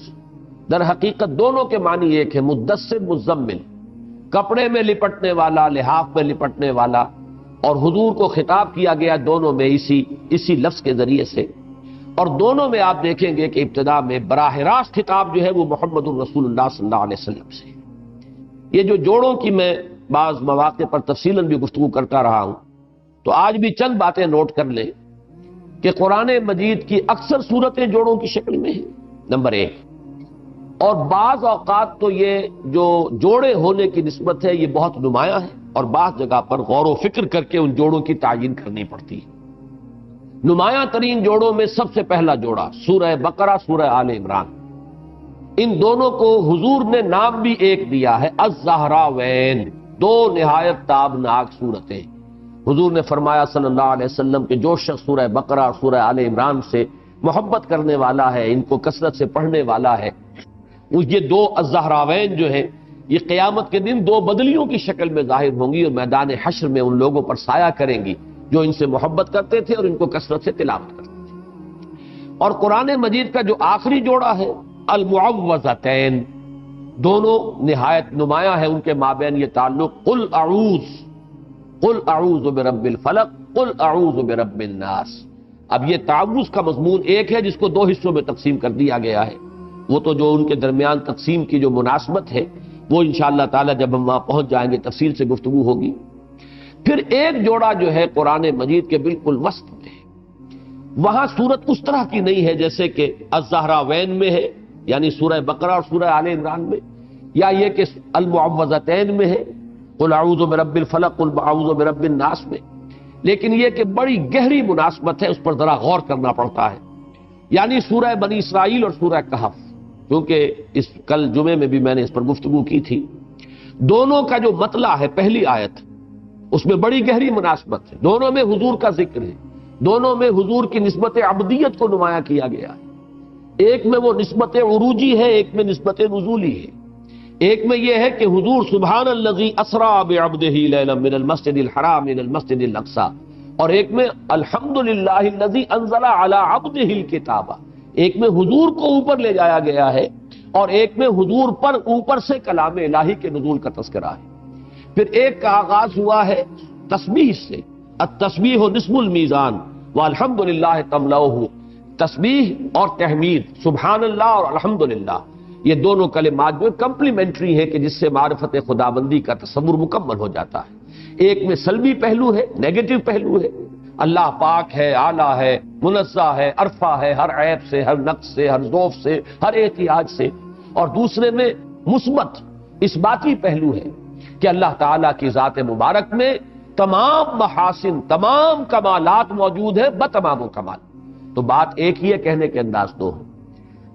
در حقیقت دونوں کے معنی ایک ہے، مدثر مزمل، کپڑے میں لپٹنے والا، لحاف میں لپٹنے والا، اور حضور کو خطاب کیا گیا دونوں میں اسی لفظ کے ذریعے سے، اور دونوں میں آپ دیکھیں گے کہ ابتدا میں براہ راست خطاب جو ہے وہ محمد الرسول اللہ صلی اللہ علیہ وسلم سے۔ یہ جو جوڑوں کی میں بعض مواقع پر تفصیلاً بھی گفتگو کرتا رہا ہوں، تو آج بھی چند باتیں نوٹ کر لیں کہ قرآن مجید کی اکثر صورتیں جوڑوں کی شکل میں ہیں، نمبر 1، اور بعض اوقات تو یہ جو جوڑے ہونے کی نسبت ہے یہ بہت نمایاں ہے، اور بعض جگہ پر غور و فکر کر کے ان جوڑوں کی تعیین کرنی پڑتی ہے۔ نمایاں ترین جوڑوں میں سب سے پہلا جوڑا سورہ بقرہ، سورہ آل عمران، ان دونوں کو حضور نے نام بھی ایک دیا ہے، الزہراوین، دو نہایت تابناک صورتیں۔ حضور نے فرمایا صلی اللہ علیہ وسلم کہ جو شخص سورہ بقرہ اور سورہ آل عمران سے محبت کرنے والا ہے، ان کو کثرت سے پڑھنے والا ہے، یہ دو الزہراوین جو ہیں یہ قیامت کے دن دو بدلیوں کی شکل میں ظاہر ہوں گی اور میدان حشر میں ان لوگوں پر سایہ کریں گی جو ان سے محبت کرتے تھے اور ان کو کثرت سے تلاوت کرتے تھے۔ اور قرآن مجید کا جو آخری جوڑا ہے المعوذتین، دونوں نہایت نمایاں ہے ان کے مابین یہ تعلق، قل اعوذ برب الفلق، قل اعوذ برب الناس۔ اب یہ تعوذ کا مضمون ایک ہے جس کو دو حصوں میں تقسیم کر دیا گیا ہے، وہ تو جو ان کے درمیان تقسیم کی جو مناسبت ہے وہ انشاءاللہ تعالی جب ہم وہاں پہنچ جائیں گے تفصیل سے گفتگو ہوگی۔ پھر ایک جوڑا جو ہے قرآن مجید کے بالکل وسط میں ہے، وہاں صورت اس طرح کی نہیں ہے جیسے کہ الزہراوین میں ہے، یعنی سورہ بقرہ اور سورہ آل عمران میں، یا یہ کہ المعوذتین میں ہے، قل اعوذ برب الفلق، قل اعوذ برب الناس میں، لیکن یہ کہ بڑی گہری مناسبت ہے، اس پر ذرا غور کرنا پڑتا ہے۔ یعنی سورہ بنی اسرائیل اور سورہ کہف، کیونکہ اس کل جمعے میں بھی میں نے اس پر گفتگو کی تھی، دونوں کا جو مطلع ہے پہلی آیت اس میں بڑی گہری مناسبت ہے، دونوں میں حضور کا ذکر ہے، دونوں میں حضور کی نسبت عبدیت کو نمایاں کیا گیا ہے، ایک میں وہ نسبت عروجی ہے، ایک میں نسبت نزولی ہے۔ ایک میں یہ ہے کہ حضور سبحان الذی اسری بعبدہ لیلا من المسجد الحرام الى المسجد الاقصی، اور ایک میں الحمدللہ الذی انزل علی عبدہ الکتاب، ایک میں حضور کو اوپر لے جایا گیا ہے اور ایک میں حضور پر اوپر سے کلام الہی کے نزول کا تذکرہ ہے۔ پھر ایک کا آغاز ہوا ہے تسبیح سے، التسبیح نصف المیزان والحمدللہ تملؤہ، تسبیح اور تحمید، سبحان اللہ اور الحمدللہ، یہ دونوں کلمات جو کمپلیمنٹری ہیں کہ جس سے معرفت خداوندی کا تصور مکمل ہو جاتا ہے۔ ایک میں سلبی پہلو ہے، نیگیٹو پہلو ہے، اللہ پاک ہے، اعلیٰ ہے، منزہ ہے، عرفہ ہے ہر عیب سے، ہر نقص سے، ہر ذوف سے، ہر احتیاج سے، اور دوسرے میں مثبت اثباتی پہلو ہے کہ اللہ تعالیٰ کی ذات مبارک میں تمام محاسن، تمام کمالات موجود ہیں بتمام و کمال۔ تو بات ایک ہی ہے، کہنے کے انداز دو ہیں۔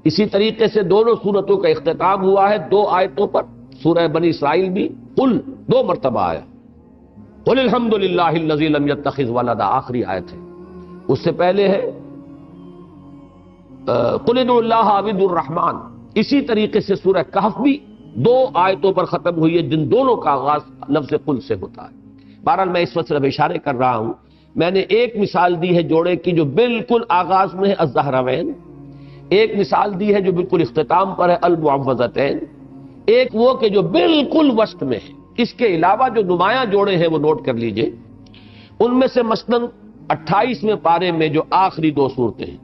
اسی طریقے سے دونوں سورتوں کا اختتام ہوا ہے دو آیتوں پر، سورہ بنی اسرائیل بھی قل دو مرتبہ آیا، قل الحمدللہ الذی لم یتخذ ولدا، آخری آیت ہے، اس سے پہلے ہے قل ادعوا اللہ عبد الرحمن۔ اسی طریقے سے سورہ کہف بھی دو آیتوں پر ختم ہوئی ہے جن دونوں کا آغاز لفظ قل سے ہوتا ہے۔ بہرحال میں اس وقت صرف اشارے کر رہا ہوں، میں نے ایک مثال دی ہے جوڑے کی جو بالکل آغاز میں ہے الزہراوین، ایک مثال دی ہے جو بالکل اختتام پر ہے المعوذتین، ایک وہ کہ جو بالکل وسط میں ہے۔ اس کے علاوہ جو نمایاں جوڑے ہیں وہ نوٹ کر لیجئے، ان میں سے مثلاً 28ویں پارے میں جو آخری دو صورتیں ہیں،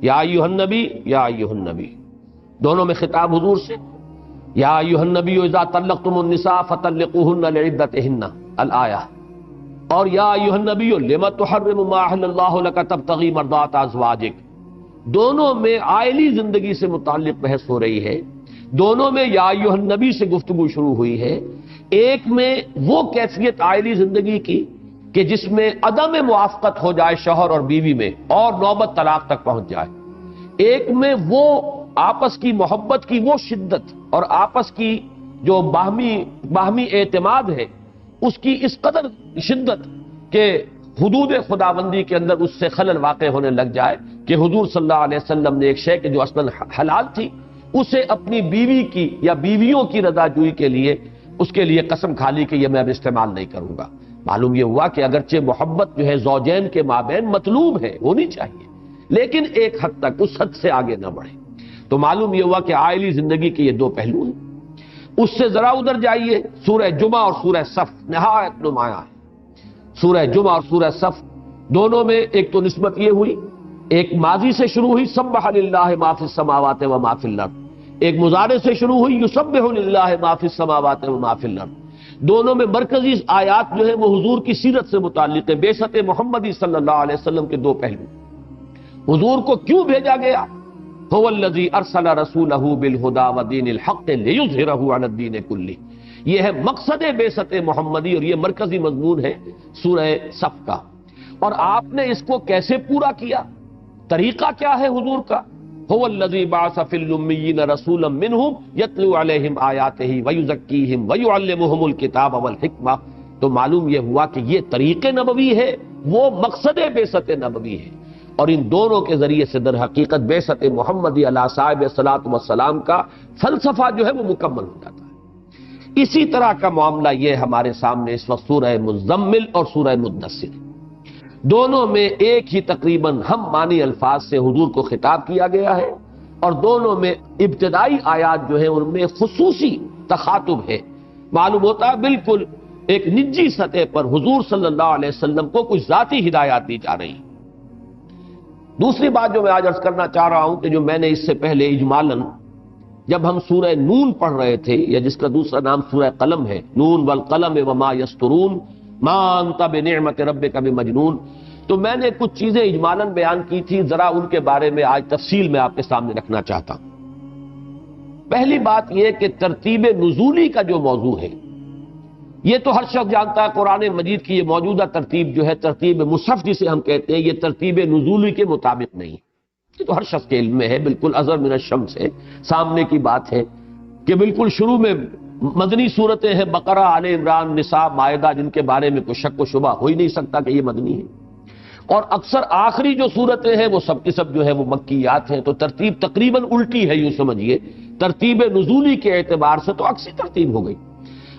یا ایھا النبی، یا ایھا النبی، دونوں میں خطاب حضور سے، یا ایھا النبی اذا طلقتم النساء فطلقوہن لعدتہن الآیہ، اور یا ایھا النبی لم تحرم ما احل اللہ لک تبتغی مرضات ازواجک، دونوں میں عائلی زندگی سے متعلق بحث ہو رہی ہے، دونوں میں یا ایھا النبی سے گفتگو شروع ہوئی ہے۔ ایک میں وہ کیفیت عائلی زندگی کی کہ جس میں عدم موافقت ہو جائے شوہر اور بیوی میں اور نوبت طلاق تک پہنچ جائے، ایک میں وہ آپس کی محبت کی وہ شدت اور آپس کی جو باہمی اعتماد ہے اس کی اس قدر شدت کہ حدود خداوندی کے اندر اس سے خلل واقع ہونے لگ جائے کہ حضور صلی اللہ علیہ وسلم نے ایک شے کہ جو اصلاً حلال تھی اسے اپنی بیوی کی یا بیویوں کی رضا جوئی کے لیے اس کے لیے قسم کھا لی کہ یہ میں اب استعمال نہیں کروں گا۔ معلوم یہ ہوا کہ اگرچہ محبت جو ہے زوجین کے مابین مطلوب ہے، ہونی چاہیے، لیکن ایک حد تک، اس حد سے آگے نہ بڑھے۔ تو معلوم یہ ہوا کہ عائلی زندگی کے یہ دو پہلو ہیں۔ اس سے ذرا ادھر جائیے، سورہ جمعہ اور سورہ صف نہایت نمایاں ہے۔ سورہ جمعہ اور سورہ صف دونوں میں ایک تو نسبت یہ ہوئی، ایک ماضی سے شروع ہوئی سبح للہ ما فی السماوات و ما فی الارض، ایک مضارع سے شروع ہوئی یسبح للہ ما فی السماوات و ما فی الارض۔ دونوں میں مرکزی آیات جو ہے وہ حضور کی سیرت سے متعلق ہے، بعثت محمدی صلی اللہ علیہ وسلم کے دو پہلو۔ حضور کو کیوں بھیجا گیا؟ هو الذی ارسل رسولہ بالہدی ودین الحق لیظہرہ علی الدین کلہ، یہ ہے مقصد بعثت محمدی اور یہ مرکزی مضمون ہے سورہ صف کا۔ اور آپ نے اس کو کیسے پورا کیا، طریقہ کیا ہے حضور کا؟ هو الذی بعث فی الامیین رسولا منہم یتلو علیہم آیاتہ ویزکیہم ویعلمہم الکتاب والحکمہ۔ تو معلوم یہ ہوا کہ یہ طریق نبوی ہے، وہ مقصد بعثت نبوی ہے، اور ان دونوں کے ذریعے سے در حقیقت بعثت محمدی علیہ صاحب صلاۃ والسلام کا فلسفہ جو ہے وہ مکمل ہو جاتا ہے۔ اسی طرح کا معاملہ یہ ہمارے سامنے اس وقت سورہ مزمل اور سورہ مدثر، دونوں میں ایک ہی تقریباً ہم معنی الفاظ سے حضور کو خطاب کیا گیا ہے، اور دونوں میں ابتدائی آیات جو ہیں ان میں خصوصی تخاطب ہے۔ معلوم ہوتا ہے بالکل ایک نجی سطح پر حضور صلی اللہ علیہ وسلم کو کچھ ذاتی ہدایات دی جا رہی۔ دوسری بات جو میں آج عرض کرنا چاہ رہا ہوں کہ جو میں نے اس سے پہلے اجمالاً جب ہم سورہ نون پڑھ رہے تھے، یا جس کا دوسرا نام سورہ قلم ہے، نون والقلم وما یسطرون ما انت بنعمت ربک بمجنون، تو میں نے کچھ چیزیں اجمالاً بیان کی تھی، ذرا ان کے بارے میں آج تفصیل میں آپ کے سامنے رکھنا چاہتا ہوں۔ پہلی بات یہ کہ ترتیب نزولی کا جو موضوع ہے، یہ تو ہر شخص جانتا ہے قرآن مجید کی یہ موجودہ ترتیب جو ہے، ترتیب مصحف جسے ہم کہتے ہیں، یہ ترتیب نزولی کے مطابق نہیں، یہ تو ہر شخص کے علم میں ہے، بالکل ازہر من الشمس ہے، سامنے کی بات ہے کہ بالکل شروع میں مدنی صورتیں ہیں، بقرہ، آل عمران، نساء، مائدہ، جن کے بارے میں کوئی شک و شبہ ہو ہی نہیں سکتا کہ یہ مدنی ہے، اور اکثر آخری جو صورتیں ہیں وہ سب کی سب جو ہے وہ مکیات ہیں، تو ترتیب تقریباً الٹی ہے، یوں سمجھیے ترتیب نزولی کے اعتبار سے تو عکسی ترتیب ہو گئی،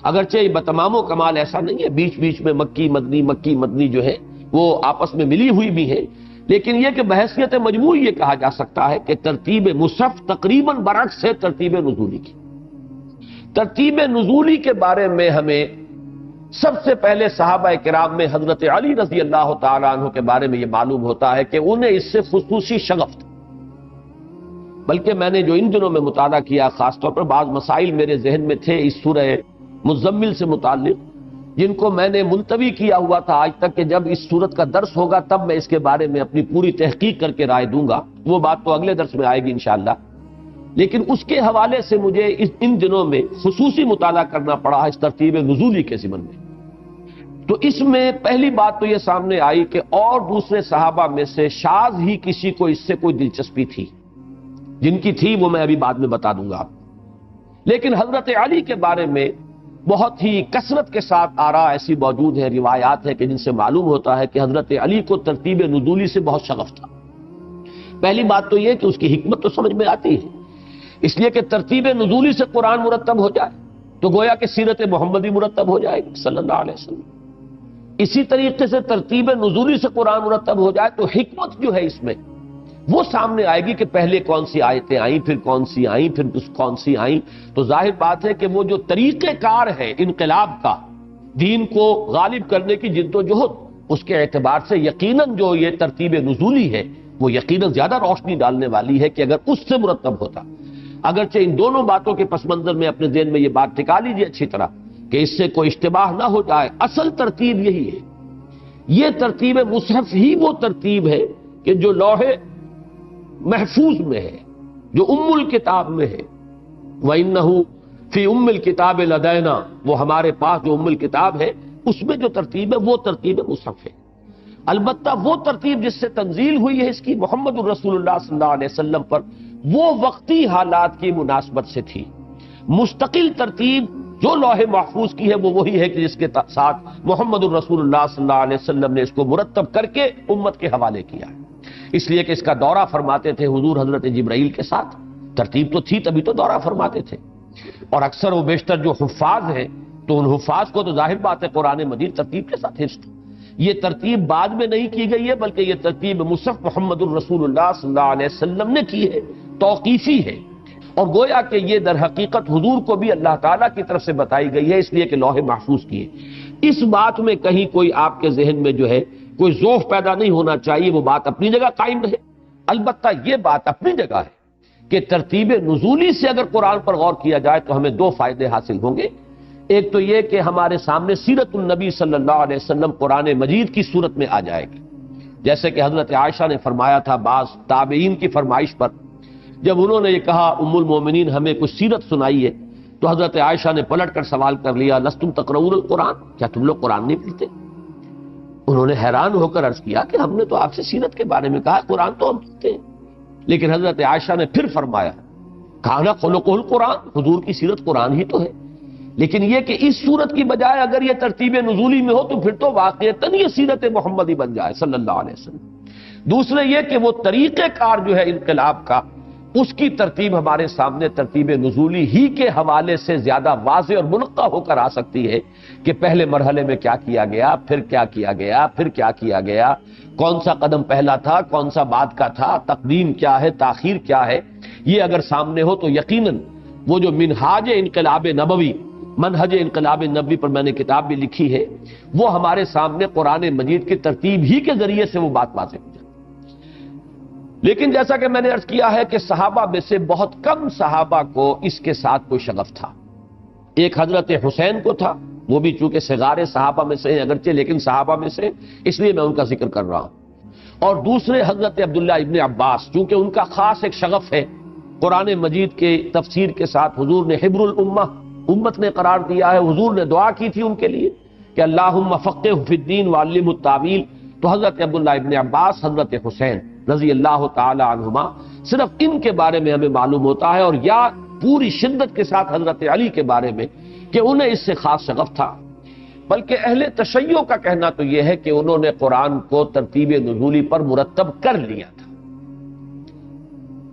اگرچہ یہ بتمام و کمال ایسا نہیں ہے، بیچ بیچ میں مکی مدنی جو ہے وہ آپس میں ملی ہوئی بھی ہے، لیکن یہ کہ بحیثیت مجموعی یہ کہا جا سکتا ہے کہ ترتیب مصحف تقریباً برعکس ہے ترتیب نزولی کی۔ ترتیب نزولی کے بارے میں ہمیں سب سے پہلے صحابہ کرام میں حضرت علی رضی اللہ تعالیٰ عنہ کے بارے میں یہ معلوم ہوتا ہے کہ انہیں اس سے خصوصی شغف تھا، بلکہ میں نے جو ان دنوں میں مطالعہ کیا، خاص طور پر بعض مسائل میرے ذہن میں تھے اس سورہ مزمل سے متعلق، جن کو میں نے ملتوی کیا ہوا تھا آج تک کہ جب اس سورت کا درس ہوگا تب میں اس کے بارے میں اپنی پوری تحقیق کر کے رائے دوں گا، وہ بات تو اگلے درس میں آئے گی انشاءاللہ، لیکن اس کے حوالے سے مجھے ان دنوں میں خصوصی مطالعہ کرنا پڑا اس ترتیب نزولی کے ضمن میں۔ تو اس میں پہلی بات تو یہ سامنے آئی کہ اور دوسرے صحابہ میں سے شاذ ہی کسی کو اس سے کوئی دلچسپی تھی، جن کی تھی وہ میں ابھی بعد میں بتا دوں گا آپ کو، لیکن حضرت علی کے بارے میں بہت ہی کثرت کے ساتھ آراء ایسی موجود ہیں، روایات ہیں کہ جن سے معلوم ہوتا ہے کہ حضرت علی کو ترتیب نزولی سے بہت شغف تھا۔ پہلی بات تو یہ کہ اس کی حکمت تو سمجھ میں آتی ہے، اس لیے کہ ترتیب نزولی سے قرآن مرتب ہو جائے تو گویا کہ سیرت محمدی مرتب ہو جائے گی صلی اللہ علیہ وسلم، اسی طریقے سے ترتیب نزولی سے قرآن مرتب ہو جائے تو حکمت جو ہے اس میں وہ سامنے آئے گی کہ پہلے کون سی آیتیں آئیں، پھر کون سی آئیں، پھر کون سی آئیں، تو ظاہر بات ہے کہ وہ جو طریقہ کار ہے انقلاب کا، دین کو غالب کرنے کی جد و جہد، اس کے اعتبار سے یقیناً جو یہ ترتیب نزولی ہے وہ یقیناً زیادہ روشنی ڈالنے والی ہے کہ اگر اس سے مرتب ہوتا۔ اگرچہ ان دونوں باتوں کے پس منظر میں اپنے ذہن میں یہ بات ٹکا لیجیے اچھی طرح کہ اس سے کوئی اشتباہ نہ ہو جائے، اصل ترتیب یہی ہے، یہ ترتیب مصحف ہی وہ ترتیب ہے کہ جو لوح محفوظ میں ہے، جو ام الکتاب میں ہے، وَإِنَّهُ فِي أُمِّ الْكِتَابِ لَدَيْنَا، وہ ہمارے پاس جو ام الکتاب ہے اس میں جو ترتیب ہے وہ ترتیب مصحف ہے۔ البتہ وہ ترتیب جس سے تنزیل ہوئی ہے اس کی محمد الرسول اللہ صلی اللہ علیہ وسلم پر، وہ وقتی حالات کی مناسبت سے تھی۔ مستقل ترتیب جو لوح محفوظ کی ہے وہ وہی ہے کہ جس کے ساتھ محمد الرسول اللہ صلی اللہ علیہ وسلم نے اس کو مرتب کر کے امت کے حوالے کیا ہے، اس لیے کہ اس کا دورہ فرماتے تھے حضور حضرت جبرائیل کے ساتھ، ترتیب تو تھی تبھی تو دورہ فرماتے تھے، اور اکثر و بیشتر جو حفاظ ہیں تو ان حفاظ کو تو ظاہر بات ہے قرآن مجید ترتیب کے ساتھ حفظ تھا۔ یہ ترتیب بعد میں نہیں کی گئی ہے، بلکہ یہ ترتیب مصحف محمد الرسول اللہ صلی اللہ علیہ وسلم نے کی ہے، توقیفی ہے، اور گویا کہ یہ در حقیقت حضور کو بھی اللہ تعالیٰ کی طرف سے بتائی گئی ہے، اس لیے کہ لوح محفوظ کی ہے۔ اس بات میں کہیں کوئی آپ کے ذہن میں جو ہے کوئی ذوف پیدا نہیں ہونا چاہیے، وہ بات اپنی جگہ قائم رہے۔ البتہ یہ بات اپنی جگہ ہے کہ ترتیب نزولی سے اگر قرآن پر غور کیا جائے تو ہمیں دو فائدے حاصل ہوں گے۔ ایک تو یہ کہ ہمارے سامنے سیرت النبی صلی اللہ علیہ وسلم قرآن مجید کی صورت میں آ جائے گی، جیسے کہ حضرت عائشہ نے فرمایا تھا بعض تابعین کی فرمائش پر، جب انہوں نے یہ کہا ام المومنین ہمیں کچھ سیرت سنائیے، تو حضرت عائشہ نے پلٹ کر سوال کر لیا لستم تقرؤون القرآن، کیا تم لوگ قرآن نہیں پڑھتے؟ انہوں نے حیران ہو کر عرض کیا کہ ہم نے تو آپ سے سیرت کے بارے میں کہا، قرآن تو ہم پڑھتے ہیں، لیکن حضرت عائشہ نے پھر فرمایا کھانا خلق القرآن، حضور کی سیرت قرآن ہی تو ہے، لیکن یہ کہ اس صورت کی بجائے اگر یہ ترتیب نزولی میں ہو تو پھر تو واقعتاً یہ سیرت محمدی بن جائے صلی اللہ علیہ وسلم۔ دوسرے یہ کہ وہ طریقہ کار جو ہے انقلاب کا، اس کی ترتیب ہمارے سامنے ترتیب نزولی ہی کے حوالے سے زیادہ واضح اور منقع ہو کر آ سکتی ہے کہ پہلے مرحلے میں کیا کیا گیا، پھر کیا کیا گیا، پھر کیا کیا گیا، کون سا قدم پہلا تھا، کون سا بعد کا تھا، تقدیم کیا ہے، تاخیر کیا ہے۔ یہ اگر سامنے ہو تو یقیناً وہ جو منہاج انقلاب نبوی، منہج انقلاب نبوی پر میں نے کتاب بھی لکھی ہے، وہ ہمارے سامنے قرآن مجید کی ترتیب ہی کے ذریعے سے وہ بات واضح ہو جاتی۔ لیکن جیسا کہ میں نے عرض کیا ہے کہ صحابہ میں سے بہت کم صحابہ کو اس کے ساتھ کوئی شغف تھا۔ ایک حضرت حسین کو تھا، وہ بھی چونکہ صغار صحابہ میں سے ہیں اگرچہ، لیکن صحابہ میں سے، اس لیے میں ان کا ذکر کر رہا ہوں۔ اور دوسرے حضرت عبداللہ ابن عباس، چونکہ ان کا خاص ایک شغف ہے قرآن مجید کے تفسیر کے ساتھ، حضور نے حبر الامہ، امت نے قرار دیا ہے، حضور نے دعا کی تھی ان کے لیے کہ اللہم فقہہ فی الدین وعلمہ التاویل، تو حضرت عبداللہ ابن عباس، حضرت حسین رضی اللہ تعالی عنہما، صرف ان کے بارے میں ہمیں معلوم ہوتا ہے، اور یا پوری شدت کے ساتھ حضرت علی کے بارے میں کہ انہیں اس سے خاص شغف تھا۔ بلکہ اہل تشیع کا کہنا تو یہ ہے کہ انہوں نے قرآن کو ترتیب نزولی پر مرتب کر لیا تھا،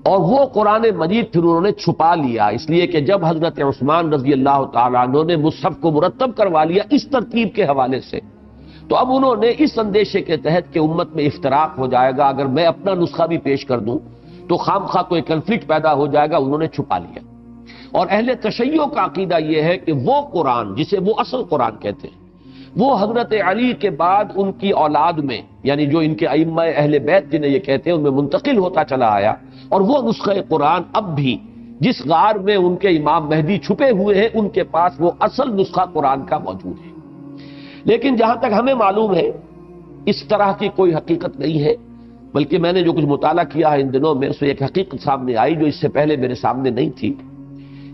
اور وہ قرآن مجید پھر انہوں نے چھپا لیا، اس لیے کہ جب حضرت عثمان رضی اللہ تعالیٰ عنہ نے مصحف کو مرتب کروا لیا اس ترتیب کے حوالے سے، تو اب انہوں نے اس اندیشے کے تحت کہ امت میں افتراق ہو جائے گا اگر میں اپنا نسخہ بھی پیش کر دوں تو خام خواہ کوئی کنفلکٹ پیدا ہو جائے گا، انہوں نے چھپا لیا۔ اور اہل تشیع کا عقیدہ یہ ہے کہ وہ قرآن جسے وہ اصل قرآن کہتے ہیں، وہ حضرت علی کے بعد ان کی اولاد میں، یعنی جو ان کے ائمہ اہل بیت جنہیں یہ کہتے ہیں، ان میں منتقل ہوتا چلا آیا، اور وہ نسخہ قرآن اب بھی جس غار میں ان کے امام مہدی چھپے ہوئے ہیں ان کے پاس وہ اصل نسخہ قرآن کا موجود ہے۔ لیکن جہاں تک ہمیں معلوم ہے اس طرح کی کوئی حقیقت نہیں ہے، بلکہ میں نے جو کچھ مطالعہ کیا ہے ان دنوں میں، اس میں ایک حقیقت سامنے آئی جو اس سے پہلے میرے سامنے نہیں تھی،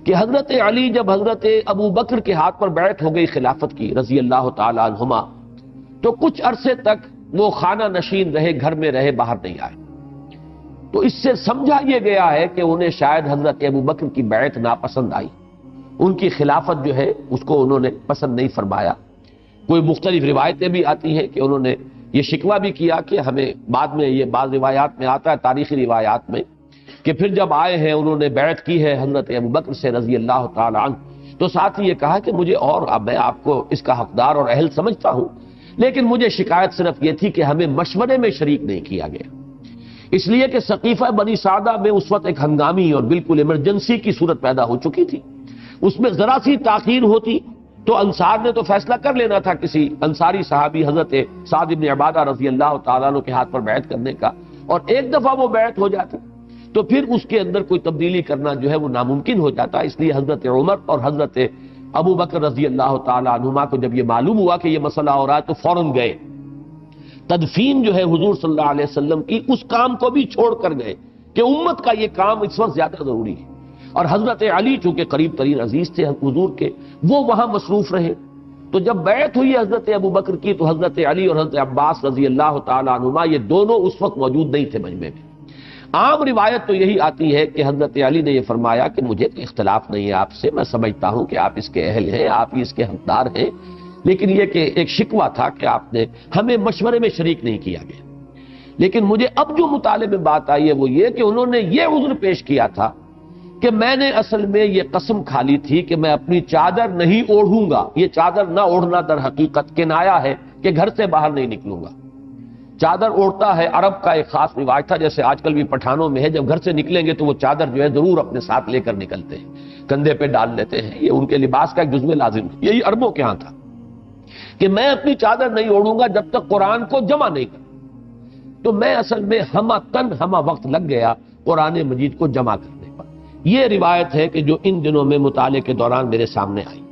کہ حضرت علی جب حضرت ابو بکر کے ہاتھ پر بیعت ہو گئی خلافت کی رضی اللہ تعالی عنہما، تو کچھ عرصے تک وہ خانہ نشین رہے، گھر میں رہے، باہر نہیں آئے۔ تو اس سے سمجھا یہ گیا ہے کہ انہیں شاید حضرت ابو بکر کی بیعت ناپسند آئی، ان کی خلافت جو ہے اس کو انہوں نے پسند نہیں فرمایا۔ کوئی مختلف روایتیں بھی آتی ہیں کہ انہوں نے یہ شکوہ بھی کیا کہ ہمیں بعد میں یہ بعض روایات میں آتا ہے، تاریخی روایات میں، کہ پھر جب آئے ہیں انہوں نے بیعت کی ہے حضرت ابو بکر سے رضی اللہ تعالی عنہ، تو ساتھ ہی یہ کہا کہ مجھے، اور اب میں آپ کو اس کا حقدار اور اہل سمجھتا ہوں، لیکن مجھے شکایت صرف یہ تھی کہ ہمیں مشورے میں شریک نہیں کیا گیا، اس لیے کہ سقیفہ بنی سعدہ میں اس وقت ایک ہنگامی اور بالکل ایمرجنسی کی صورت پیدا ہو چکی تھی، اس میں ذرا سی تاخیر ہوتی تو انصار نے تو فیصلہ کر لینا تھا کسی انصاری صحابی حضرت سعد بن عبادہ رضی اللہ تعالیٰ عنہ کے ہاتھ پر بیعت کرنے کا، اور ایک دفعہ وہ بیعت ہو جاتی تو پھر اس کے اندر کوئی تبدیلی کرنا جو ہے وہ ناممکن ہو جاتا۔ اس لیے حضرت عمر اور حضرت ابو بکر رضی اللہ تعالیٰ عنہما کو جب یہ معلوم ہوا کہ یہ مسئلہ ہو رہا ہے تو فوراً گئے، تدفین جو ہے حضور صلی اللہ علیہ وسلم کی اس کام کو بھی چھوڑ کر گئے کہ امت کا یہ کام اس وقت زیادہ ضروری ہے، اور حضرت علی چونکہ قریب ترین عزیز تھے حضور کے، وہ وہاں مصروف رہے۔ تو جب بیعت ہوئی حضرت ابو بکر کی تو حضرت علی اور حضرت عباس رضی اللہ تعالیٰ عنہما یہ دونوں اس وقت موجود نہیں تھے مجمع میں۔ عام روایت تو یہی آتی ہے کہ حضرت علی نے یہ فرمایا کہ مجھے کوئی اختلاف نہیں ہے آپ سے، میں سمجھتا ہوں کہ آپ اس کے اہل ہیں، آپ ہی اس کے حقدار ہیں، لیکن یہ کہ ایک شکوہ تھا کہ آپ نے ہمیں مشورے میں شریک نہیں کیا گیا۔ لیکن مجھے اب جو مطالعے میں بات آئی ہے وہ یہ کہ انہوں نے یہ عذر پیش کیا تھا کہ میں نے اصل میں یہ قسم کھا لی تھی کہ میں اپنی چادر نہیں اوڑھوں گا۔ یہ چادر نہ اوڑھنا در حقیقت کنایا ہے کہ گھر سے باہر نہیں نکلوں گا۔ چادر اوڑھتا ہے عرب کا ایک خاص رواج تھا، جیسے آج کل بھی پٹھانوں میں ہے، جب گھر سے نکلیں گے تو وہ چادر جو ہے ضرور اپنے ساتھ لے کر نکلتے ہیں، کندھے پہ ڈال لیتے ہیں، یہ ان کے لباس کا ایک جزو لازم ہے۔ یہی عربوں کے ہاں تھا کہ میں اپنی چادر نہیں اوڑھوں گا جب تک قرآن کو جمع نہیں کروں۔ تو میں اصل میں ہمہ وقت لگ گیا قرآن مجید کو جمع کرنے پر۔ یہ روایت ہے کہ جو ان دنوں میں مطالعے کے دوران میرے سامنے آئی۔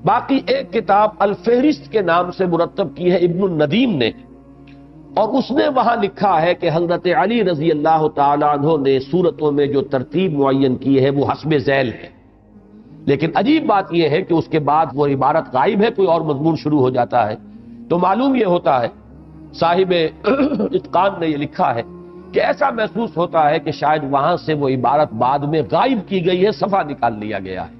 باقی ایک کتاب الفہرست کے نام سے مرتب کی ہے ابن الندیم نے، اور اس نے وہاں لکھا ہے کہ حضرت علی رضی اللہ تعالی عنہ نے سورتوں میں جو ترتیب معین کی ہے وہ حسب ذیل ہے، لیکن عجیب بات یہ ہے کہ اس کے بعد وہ عبارت غائب ہے، کوئی اور مضمون شروع ہو جاتا ہے۔ تو معلوم یہ ہوتا ہے صاحب اتقان نے یہ لکھا ہے کہ ایسا محسوس ہوتا ہے کہ شاید وہاں سے وہ عبارت بعد میں غائب کی گئی ہے، صفحہ نکال لیا گیا ہے۔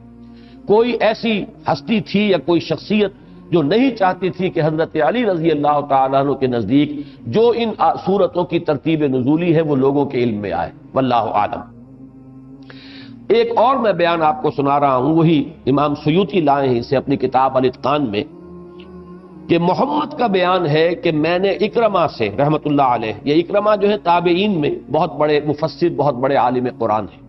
کوئی ایسی ہستی تھی یا کوئی شخصیت جو نہیں چاہتی تھی کہ حضرت علی رضی اللہ تعالیٰ عنہ کے نزدیک جو ان صورتوں کی ترتیب نزولی ہے وہ لوگوں کے علم میں آئے، واللہ عالم۔ ایک اور میں بیان آپ کو سنا رہا ہوں، وہی امام سیوطی لائے ہیں اسے اپنی کتاب الاتقان میں، کہ محمد کا بیان ہے کہ میں نے اکرمہ سے رحمت اللہ علیہ، یہ اکرمہ جو ہے تابعین میں بہت بڑے مفسر، بہت بڑے عالم قرآن ہیں،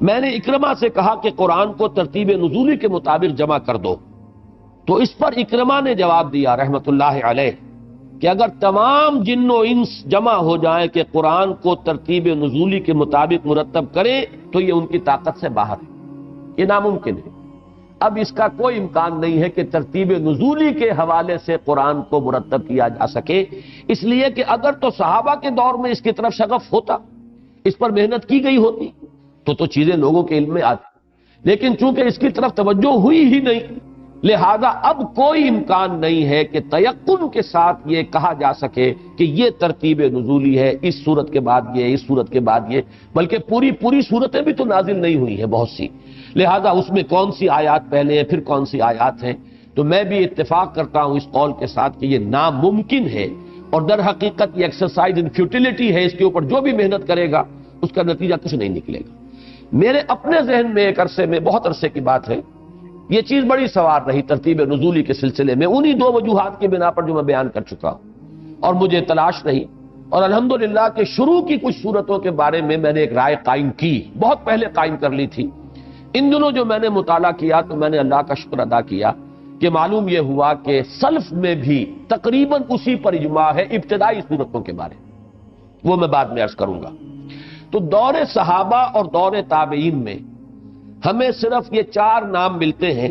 میں نے اکرمہ سے کہا کہ قرآن کو ترتیب نزولی کے مطابق جمع کر دو، تو اس پر اکرمہ نے جواب دیا رحمت اللہ علیہ کہ اگر تمام جن و انس جمع ہو جائیں کہ قرآن کو ترتیب نزولی کے مطابق مرتب کریں تو یہ ان کی طاقت سے باہر ہے، یہ ناممکن ہے۔ اب اس کا کوئی امکان نہیں ہے کہ ترتیب نزولی کے حوالے سے قرآن کو مرتب کیا جا سکے، اس لیے کہ اگر تو صحابہ کے دور میں اس کی طرف شغف ہوتا، اس پر محنت کی گئی ہوتی تو چیزیں لوگوں کے علم میں آتی، لیکن چونکہ اس کی طرف توجہ ہوئی ہی نہیں، لہذا اب کوئی امکان نہیں ہے کہ تیقن کے ساتھ یہ کہا جا سکے کہ یہ ترتیب نزولی ہے، اس صورت کے بعد یہ، اس صورت کے بعد یہ، بلکہ پوری صورتیں بھی تو نازل نہیں ہوئی ہیں بہت سی، لہذا اس میں کون سی آیات پہلے ہیں پھر کون سی آیات ہیں۔ تو میں بھی اتفاق کرتا ہوں اس قول کے ساتھ کہ یہ ناممکن ہے، اور در حقیقت یہ ایکسرسائز ان فیوٹیلٹی ہے، اس کے اوپر جو بھی محنت کرے گا اس کا نتیجہ کچھ نہیں نکلے گا۔ میرے اپنے ذہن میں ایک عرصے میں، بہت عرصے کی بات ہے، یہ چیز بڑی سوار رہی ترتیب نزولی کے سلسلے میں، انہی دو وجوہات کی بنا پر جو میں بیان کر چکا ہوں، اور مجھے تلاش رہی، اور الحمدللہ کہ شروع کی کچھ صورتوں کے بارے میں نے ایک رائے قائم کی، بہت پہلے قائم کر لی تھی۔ ان دنوں جو میں نے مطالعہ کیا تو میں نے اللہ کا شکر ادا کیا کہ معلوم یہ ہوا کہ سلف میں بھی تقریباً اسی پر اجماع ہے ابتدائی صورتوں کے بارے میں، وہ میں بعد میں عرض کروں گا۔ تو دور صحابہ اور دور تابعین میں ہمیں صرف یہ چار نام ملتے ہیں۔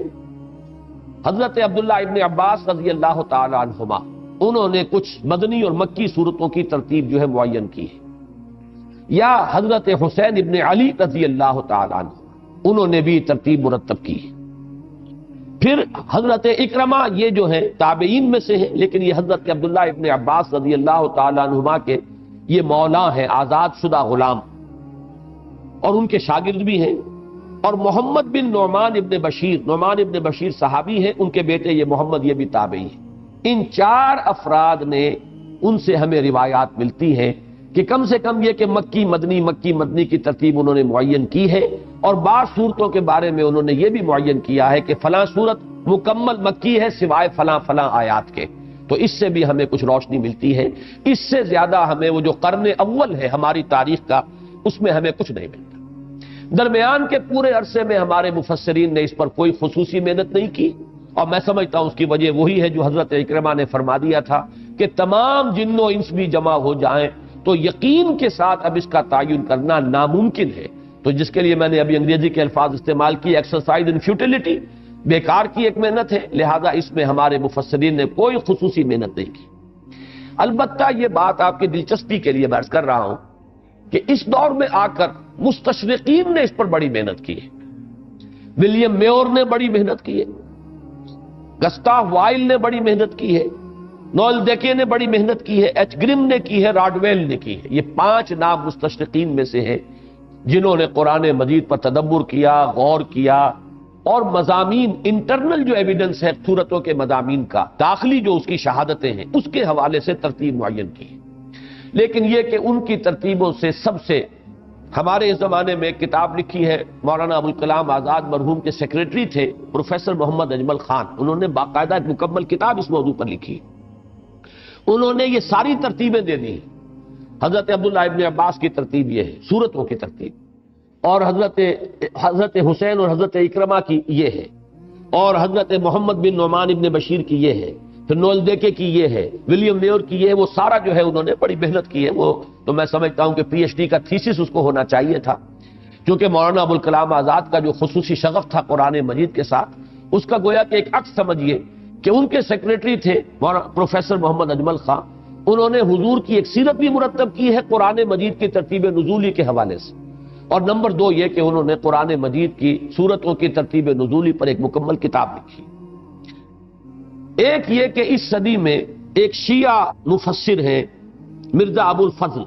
حضرت عبداللہ ابن عباس رضی اللہ تعالی عنہما، انہوں نے کچھ مدنی اور مکی صورتوں کی ترتیب جو ہے معین کی ہے، یا حضرت حسین ابن علی رضی اللہ تعالی عنہ، انہوں نے بھی ترتیب مرتب کی۔ پھر حضرت اکرمہ، یہ جو ہیں تابعین میں سے ہیں، لیکن یہ حضرت عبداللہ ابن عباس رضی اللہ تعالی عنہما کے یہ مولا ہیں، آزاد شدہ غلام، اور ان کے شاگرد بھی ہیں۔ اور محمد بن نعمان ابن بشیر صحابی ہیں، ان کے بیٹے یہ محمد، یہ بھی تابعی ہیں۔ ان چار افراد نے، ان سے ہمیں روایات ملتی ہیں کہ کم سے کم یہ کہ مکی مدنی کی ترتیب انہوں نے معین کی ہے، اور بعض صورتوں کے بارے میں انہوں نے یہ بھی معین کیا ہے کہ فلاں صورت مکمل مکی ہے سوائے فلاں آیات کے، تو اس سے بھی ہمیں کچھ روشنی ملتی ہے۔ اس سے زیادہ ہمیں وہ جو قرن اول ہے ہماری تاریخ کا، اس میں ہمیں کچھ نہیں ملتا۔ درمیان کے پورے عرصے میں ہمارے مفسرین نے اس پر کوئی خصوصی محنت نہیں کی، اور میں سمجھتا ہوں اس کی وجہ وہی ہے جو حضرت اکرمہ نے فرما دیا تھا کہ تمام جن و انس بھی جمع ہو جائیں تو یقین کے ساتھ اب اس کا تعین کرنا ناممکن ہے، تو جس کے لیے میں نے ابھی انگریزی کے الفاظ استعمال کی، ایکسرسائز ان فیوٹیلٹی، بیکار کی ایک محنت ہے، لہذا اس میں ہمارے مفسرین نے کوئی خصوصی محنت نہیں کی۔ البتہ یہ بات آپ کی دلچسپی کے لیے میں عرض کر رہا ہوں کہ اس دور میں آ کر مستشرقین نے اس پر بڑی محنت کی ہے۔ ولیم میور نے بڑی محنت کی ہے، گسٹاف وائل نے بڑی محنت کی ہے، نوئل ڈیکے نے بڑی محنت کی ہے، ایچ گرم نے کی ہے، راڈویل نے کی ہے۔ یہ 5 نام مستشرقین میں سے ہیں جنہوں نے قرآن مجید پر تدبر کیا، غور کیا، اور مضامین، انٹرنل جو ایویڈنس ہے صورتوں کے مضامین کا، داخلی جو اس کی شہادتیں ہیں، اس کے حوالے سے ترتیب معین کی ہے۔ لیکن یہ کہ ان کی ترتیبوں سے سب سے، ہمارے اس زمانے میں ایک کتاب لکھی ہے، مولانا ابوالکلام آزاد مرحوم کے سیکریٹری تھے پروفیسر محمد اجمل خان، انہوں نے باقاعدہ ایک مکمل کتاب اس موضوع پر لکھی۔ انہوں نے یہ ساری ترتیبیں دے دی، حضرت عبداللہ ابن عباس کی ترتیب یہ ہے، سورتوں کی ترتیب، اور حضرت حسین اور حضرت اکرمہ کی یہ ہے، اور حضرت محمد بن نعمان ابن بشیر کی یہ ہے، پھر نوئل ڈیکے کی یہ ہے، ولیم میور کی یہ ہے۔ وہ سارا جو ہے انہوں نے بڑی محنت کی ہے، وہ تو میں سمجھتا ہوں کہ پی ایچ ڈی کا تھیسس اس کو ہونا چاہیے تھا، کیونکہ مولانا ابوالکلام آزاد کا جو خصوصی شغف تھا قرآن مجید کے ساتھ، اس کا گویا کہ ایک عکس سمجھیے کہ ان کے سیکریٹری تھے پروفیسر محمد اجمل خان، انہوں نے حضور کی ایک سیرت بھی مرتب کی ہے قرآن مجید کی ترتیب نزولی کے حوالے سے، اور نمبر 2 یہ کہ انہوں نے قرآن مجید کی سورتوں کی ترتیب نزولی پر ایک مکمل کتاب لکھی۔ ایک یہ کہ اس صدی میں ایک شیعہ مفسر ہیں مرزا ابو الفضل،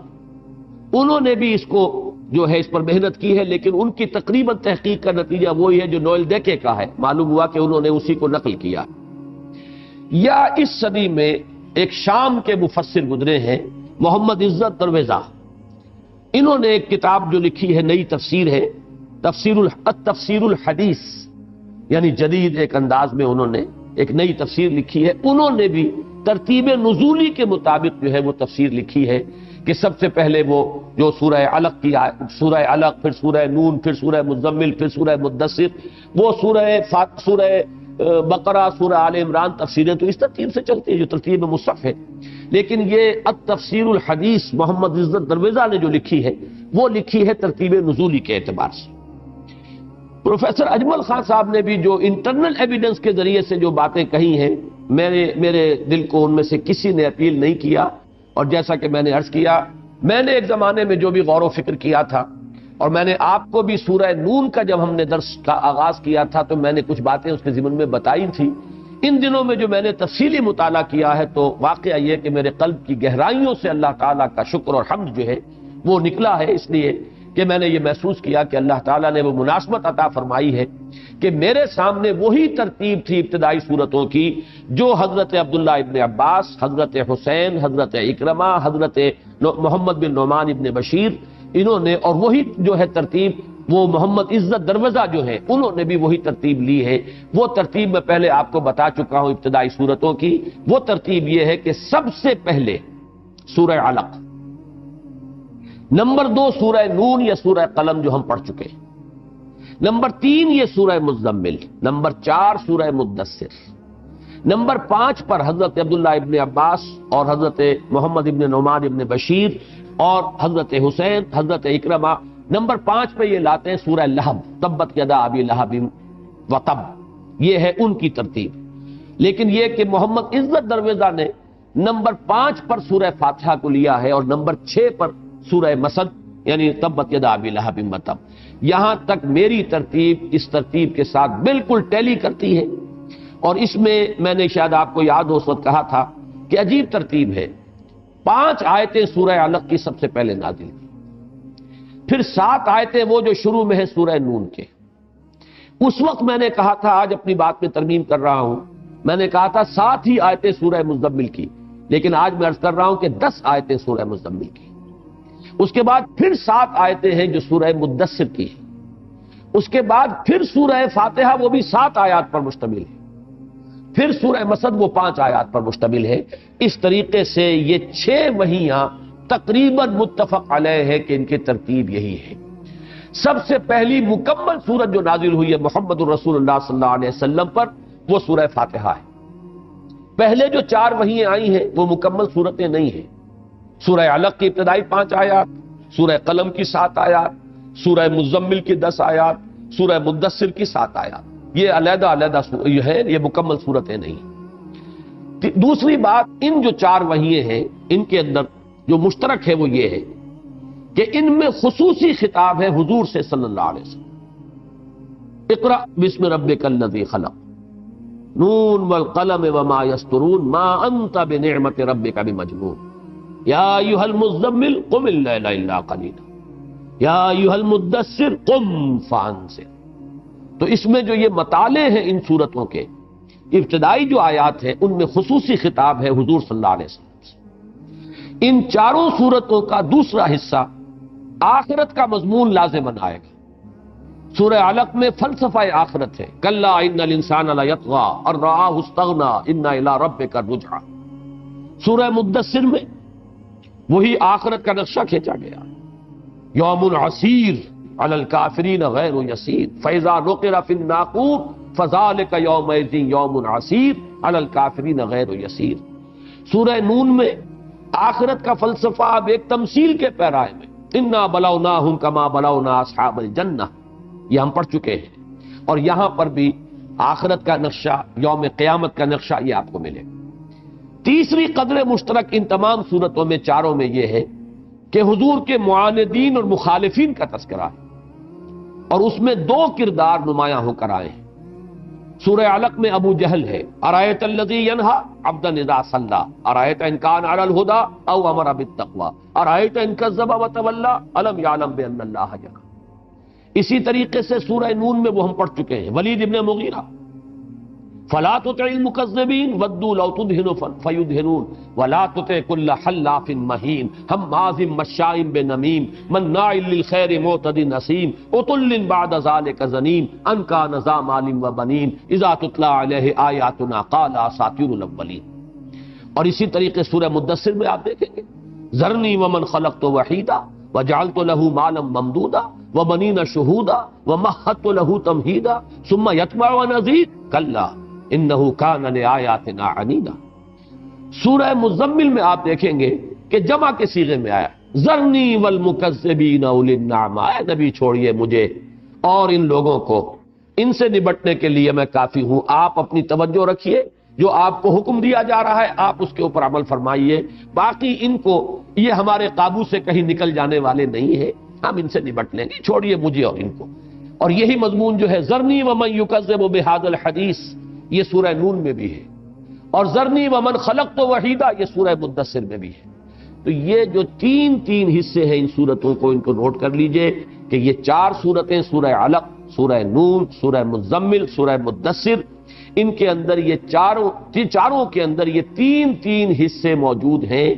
انہوں نے بھی اس کو جو ہے اس پر محنت کی ہے، لیکن ان کی تقریباً تحقیق کا نتیجہ وہی ہے جو نوئل ڈیکے کا ہے، معلوم ہوا کہ انہوں نے اسی کو نقل کیا۔ یا اس صدی میں ایک شام کے مفسر گزرے ہیں محمد عزت درویزہ، انہوں نے ایک کتاب جو لکھی ہے، نئی تفسیر ہے، تفسیر الحدیث، یعنی جدید ایک انداز میں انہوں نے ایک نئی تفسیر لکھی ہے۔ انہوں نے بھی ترتیب نزولی کے مطابق جو ہے وہ تفسیر لکھی ہے کہ سب سے پہلے وہ جو سورہ علق کی سورہ علق، پھر سورہ نون، پھر سورہ مزمل، پھر سورہ مدثر، وہ سورہ بقرہ، سورہ آل عمران، تفسیریں تو اس ترتیب سے چلتی ہیں جو ترتیب مصحف ہے، لیکن یہ التفسیر الحدیث محمد عزت درویزہ نے جو لکھی ہے وہ لکھی ہے ترتیب نزولی کے اعتبار سے۔ پروفیسر اجمل خان صاحب نے بھی جو انٹرنل ایویڈنس کے ذریعے سے جو باتیں کہی ہیں، میرے دل کو ان میں سے کسی نے اپیل نہیں کیا، اور جیسا کہ میں نے عرض کیا، میں نے ایک زمانے میں جو بھی غور و فکر کیا تھا، اور میں نے آپ کو بھی سورہ نون کا جب ہم نے درس کا آغاز کیا تھا تو میں نے کچھ باتیں اس کے ضمن میں بتائی تھی۔ ان دنوں میں جو میں نے تفصیلی مطالعہ کیا ہے تو واقعہ یہ کہ میرے قلب کی گہرائیوں سے اللہ تعالیٰ کا شکر اور حمد جو ہے وہ نکلا ہے، اس لیے کہ میں نے یہ محسوس کیا کہ اللہ تعالیٰ نے وہ مناسبت عطا فرمائی ہے کہ میرے سامنے وہی ترتیب تھی ابتدائی صورتوں کی جو حضرت عبداللہ ابن عباس، حضرت حسین، حضرت اکرمہ، حضرت محمد بن نعمان ابن بشیر، انہوں نے، اور وہی جو ہے ترتیب وہ محمد عزت درویزہ جو ہے انہوں نے بھی وہی ترتیب لی ہے۔ وہ ترتیب میں پہلے آپ کو بتا چکا ہوں ابتدائی صورتوں کی۔ وہ ترتیب یہ ہے کہ سب سے پہلے سورہ علق، نمبر 2 سورہ نون یا سورہ قلم جو ہم پڑھ چکے، نمبر 3 یہ سورہ مزمل، نمبر 4 سورہ مدثر، نمبر 5 پر حضرت عبداللہ ابن عباس اور حضرت محمد ابن نعمان ابن بشیر اور حضرت حسین، حضرت اکرمہ، نمبر 5 پہ یہ لاتے ہیں سورہ لہب، تبت یدا ابی لہب وتب، یہ ہے ان کی ترتیب۔ لیکن یہ کہ محمد عزت درویزہ نے نمبر 5 پر سورہ فاتحہ کو لیا ہے اور نمبر 6 پر سورہ مسد، یعنی تبت یدا ابی لہب وتب۔ یہاں تک میری ترتیب اس ترتیب کے ساتھ بالکل ٹیلی کرتی ہے، اور اس میں نے شاید آپ کو یاد ہو اس وقت کہا تھا کہ عجیب ترتیب ہے۔ 5 آیتیں سورہ علق کی سب سے پہلے نازل ہوئی، پھر 7 آیتیں وہ جو شروع میں ہے سورہ نون کے۔ اس وقت میں نے کہا تھا، آج اپنی بات میں ترمیم کر رہا ہوں، میں نے کہا تھا 7 ہی آیتیں سورہ مزمل کی، لیکن آج میں عرض کر رہا ہوں کہ 10 آیتیں سورہ مزمل کی۔ اس کے بعد پھر 7 آیتیں ہیں جو سورہ مدثر کی ہیں، اس کے بعد پھر سورہ فاتحہ وہ بھی 7 آیات پر مشتمل ہے، پھر سورہ مسد وہ 5 آیات پر مشتمل ہے۔ اس طریقے سے یہ 6 وحیاں تقریباً متفق علیہ ہے کہ ان کی ترتیب یہی ہے۔ سب سے پہلی مکمل سورت جو نازل ہوئی ہے محمد الرسول اللہ صلی اللہ علیہ وسلم پر، وہ سورہ فاتحہ ہے۔ پہلے جو 4 وحیاں آئی ہیں وہ مکمل سورتیں نہیں ہیں۔ سورہ علق کی ابتدائی 5 آیات، سورہ قلم کی 7 آیات، سورہ مزمل کی 10 آیات، سورہ مدثر کی 7 آیات، یہ علیحدہ علیحدہ ہے، یہ مکمل صورتیں نہیں۔ دوسری بات، ان جو 4 وحییں ہیں ان کے اندر جو مشترک ہے وہ یہ ہے کہ ان میں خصوصی خطاب ہے حضور سے صلی اللہ علیہ وسلم۔ اقرأ بسم ربک الذی خلق، نون والقلم وما یسطرون، ما انت بنعمت ربک بمجنون، یا ایھا المزمل قم اللیل الا قلیلا، یا ایھا المدثر قم فانذر۔ تو اس میں جو یہ مطالعے ہیں ان صورتوں کے، ابتدائی جو آیات ہیں ان میں خصوصی خطاب ہے حضور صلی اللہ علیہ وسلم۔ ان 4 صورتوں کا دوسرا حصہ آخرت کا مضمون لازماً آئے گا۔ سورہ علق میں فلسفہ آخرت ہے، کلا ان الانسان لیطغی ان رآہ استغنی ان الی ربک الرجعی۔ سورہ مدثر میں وہی آخرت کا نقشہ کھینچا گیا، یوم عسیر علی الکافرین غیر یسیر، فاذا نقر فی الناقور فذلک یومئذ یوم عسیر علی الکافرین غیر یسیر۔ سورہ نون میں آخرت کا فلسفہ اب ایک تمثیل کے پیرائے میں، انا بلوناہم کما بلونا اصحاب الجنہ، یہ ہم پڑھ چکے ہیں، اور یہاں پر بھی آخرت کا نقشہ، یوم قیامت کا نقشہ یہ آپ کو ملے گا۔ تیسری قدر مشترک ان تمام صورتوں میں، 4 میں یہ ہے کہ حضور کے معاندین اور مخالفین کا تذکرہ ہے، اور اس میں 2 کردار نمایاں ہو کر آئے ہیں۔ سورہ علق میں ابو جہل ہے، ارایت الذی ینہا عبدا اذا صلی، ارایت ان کان علی الہدی او امر بالتقوی، ارایت ان کذب وتولی الم یعلم بان اللہ یرا۔ اسی طریقے سے سورہ نون میں وہ ہم پڑھ چکے ہیں، ولید ابن مغیرہ، فلا تطع المکذبین ودوا لو تدہن فیدہنون ولا تطع کل حلاف مہین ہماز مشاء بنمیم مناع للخیر معتد اثیم عتل بعد ذلک زنیم ان کان ذا مال وبنین اذا تتلی علیہ آیاتنا قال اساطیر الاولین۔ اور اسی طریقے سورہ مدثر میں آپ دیکھیں گے، ذرنی ومن خلقت وحیدا وجعلت له مالا ممدودا وبنین شہودا ومہدت له تمہیدا ثم یتبع ونزید کلا انہو کان لآیاتنا عنیدا۔ سورہ مزمل میں آپ دیکھیں گے کہ جمع کے صیغے میں آیا، ذرنی والمکذبین اولی النعمہ، اے نبی چھوڑیے مجھے اور ان لوگوں کو، ان سے نبٹنے کے لیے میں کافی ہوں، آپ اپنی توجہ رکھیے، جو آپ کو حکم دیا جا رہا ہے آپ اس کے اوپر عمل فرمائیے، باقی ان کو، یہ ہمارے قابو سے کہیں نکل جانے والے نہیں ہیں، ہم ان سے نبٹ لیں گے، چھوڑیے مجھے اور ان کو۔ اور یہی مضمون جو ہے ذرنی ومن یکذب بہذا الحدیث، یہ سورہ نون میں بھی ہے، اور ذرنی ومن خلقت وحیدا یہ سورہ مدثر میں بھی ہے۔ تو یہ جو تین حصے ہیں ان سورتوں کو، ان کو نوٹ کر لیجئے کہ یہ 4 سورتیں، سورہ علق، سورہ نون، سورہ مزمل، سورہ مدثر، ان کے اندر یہ چاروں کے اندر یہ تین حصے موجود ہیں،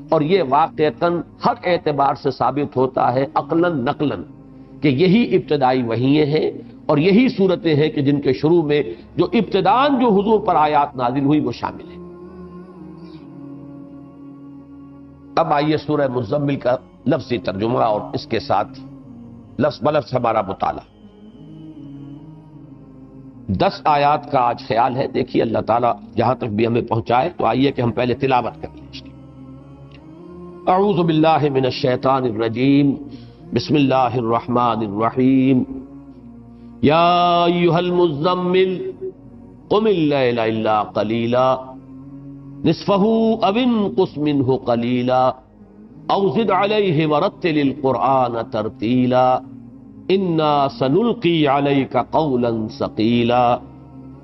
اور یہ واقعتاً ہر اعتبار سے ثابت ہوتا ہے عقلاً نقلاً کہ یہی ابتدائی وحییں ہیں، اور یہی صورتیں ہیں کہ جن کے شروع میں جو ابتداءً جو حضور پر آیات نازل ہوئی وہ شامل ہیں۔ اب آئیے سورہ مزمل کا لفظی ترجمہ اور اس کے ساتھ لفظ بلفظ ہمارا مطالعہ۔ 10 آیات کا آج خیال ہے، دیکھیے اللہ تعالیٰ جہاں تک بھی ہمیں پہنچائے، تو آئیے کہ ہم پہلے تلاوت کر لیں اس کی۔ اعوذ باللہ من الشیطان الرجیم، بسم اللہ الرحمن الرحیم، یا ایھا المزمل قم اللیل الا قلیلا نصفہ او انقص منہ قلیلا او زد علیہ ورتل القرآن ترتیلا انا سنلقی علیک قولا ثقیلا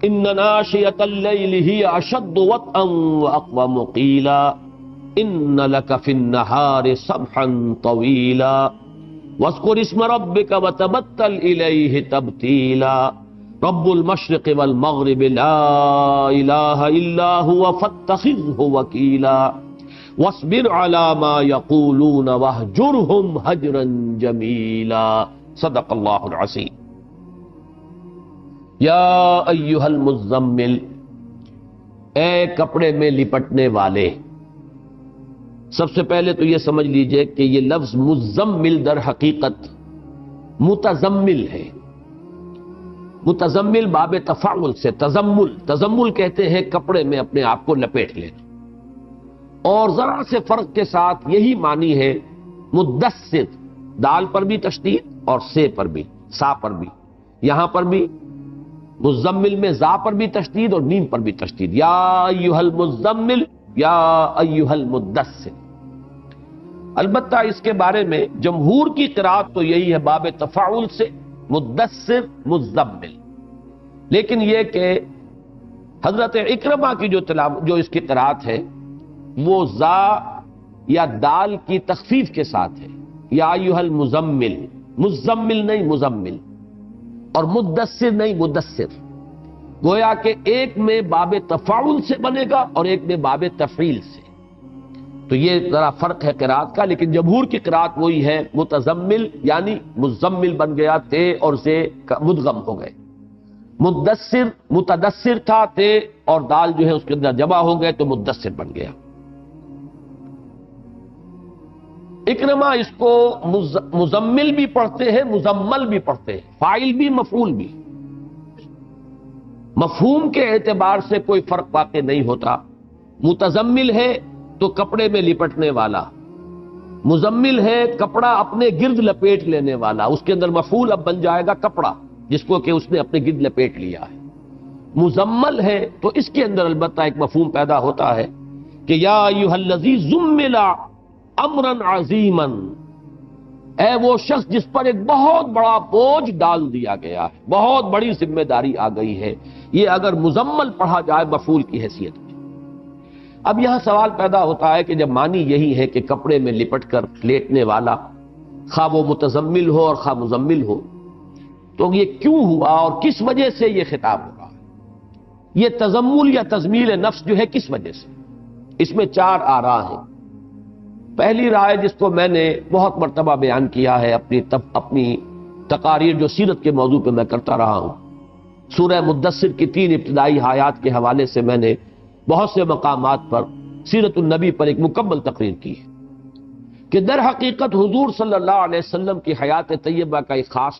ان ناشئۃ اللیل ہی اشد وطئا واقوم قیلا ان لک فی النہار سبحا طویلا واذکر اسم ربک وتبتل الیہ تبتیلا رب المشرق والمغرب لا الہ الا هو فاتخذہ وکیلا واصبر علی ما یقولون واہجرہم ہجرا جمیلا۔ صدق اللہ العظیم۔ یا ایھا المزمل، اے کپڑے میں لپٹنے والے۔ سب سے پہلے تو یہ سمجھ لیجئے کہ یہ لفظ مزمل در حقیقت متزمل ہے۔ متزمل باب تفاعل سے تزمل کہتے ہیں کپڑے میں اپنے آپ کو لپیٹ لینا، اور ذرا سے فرق کے ساتھ یہی معنی ہے مدثر، دال پر بھی تشدید اور سے پر بھی، سا پر بھی، یہاں پر بھی مزمل میں زا پر بھی تشدید اور نیم پر بھی تشدید، یا ایھا المزمل یا ایھا المدثر۔ البتہ اس کے بارے میں جمہور کی قرات تو یہی ہے باب تفاعل سے مدثر مزمل، لیکن یہ کہ حضرت اکرمہ کی جو اس کی قرات ہے وہ زا یا دال کی تخفیف کے ساتھ ہے، یا ایھا المزمل، مزمل نہیں مزمل، اور مدثر نہیں مدثر، گویا کہ ایک میں باب تفاعل سے بنے گا اور ایک میں باب تفعیل سے، تو یہ ذرا فرق ہے قرات کا، لیکن جمہور کی قرات وہی ہے متزمل، یعنی مزمل بن گیا، تے اور سے مدغم ہو گئے، مدثر متدثر تھا، تے اور دال جو ہے اس کے اندر جمع ہو گئے تو مدثر بن گیا۔ اکرمہ اس کو مزمل بھی پڑھتے ہیں، مزمل بھی پڑھتے ہیں، فاعل بھی مفعول بھی، مفہوم کے اعتبار سے کوئی فرق واقع نہیں ہوتا، متزمل ہے تو کپڑے میں لپٹنے والا، مزمل ہے کپڑا اپنے گرد لپیٹ لینے والا، اس کے اندر مفعول اب بن جائے گا کپڑا جس کو کہ اس نے اپنے گرد لپیٹ لیا ہے۔ مزمل ہے تو اس کے اندر البتہ ایک مفہوم پیدا ہوتا ہے کہ یا ایھا الذی زمل امرا عظیما، اے وہ شخص جس پر ایک بہت بڑا بوجھ ڈال دیا گیا ہے، بہت بڑی ذمہ داری آ گئی ہے، یہ اگر مزمل پڑھا جائے مفعول کی حیثیت میں۔ اب یہاں سوال پیدا ہوتا ہے کہ جب معنی یہی ہے کہ کپڑے میں لپٹ کر لیٹنے والا، خواہ وہ متزمل ہو اور خواہ مزمل ہو، تو یہ کیوں ہوا اور کس وجہ سے یہ خطاب ہو رہا ہے؟ یہ تزمل یا تزمیل نفس جو ہے کس وجہ سے؟ اس میں 4 آراء ہیں۔ پہلی رائے جس کو میں نے بہت مرتبہ بیان کیا ہے اپنی تقاریر جو سیرت کے موضوع پہ میں کرتا رہا ہوں، سورہ مدثر کی 3 ابتدائی آیات کے حوالے سے میں نے بہت سے مقامات پر سیرت النبی پر ایک مکمل تقریر کی ہے کہ در حقیقت حضور صلی اللہ علیہ وسلم کی حیات طیبہ کا ایک خاص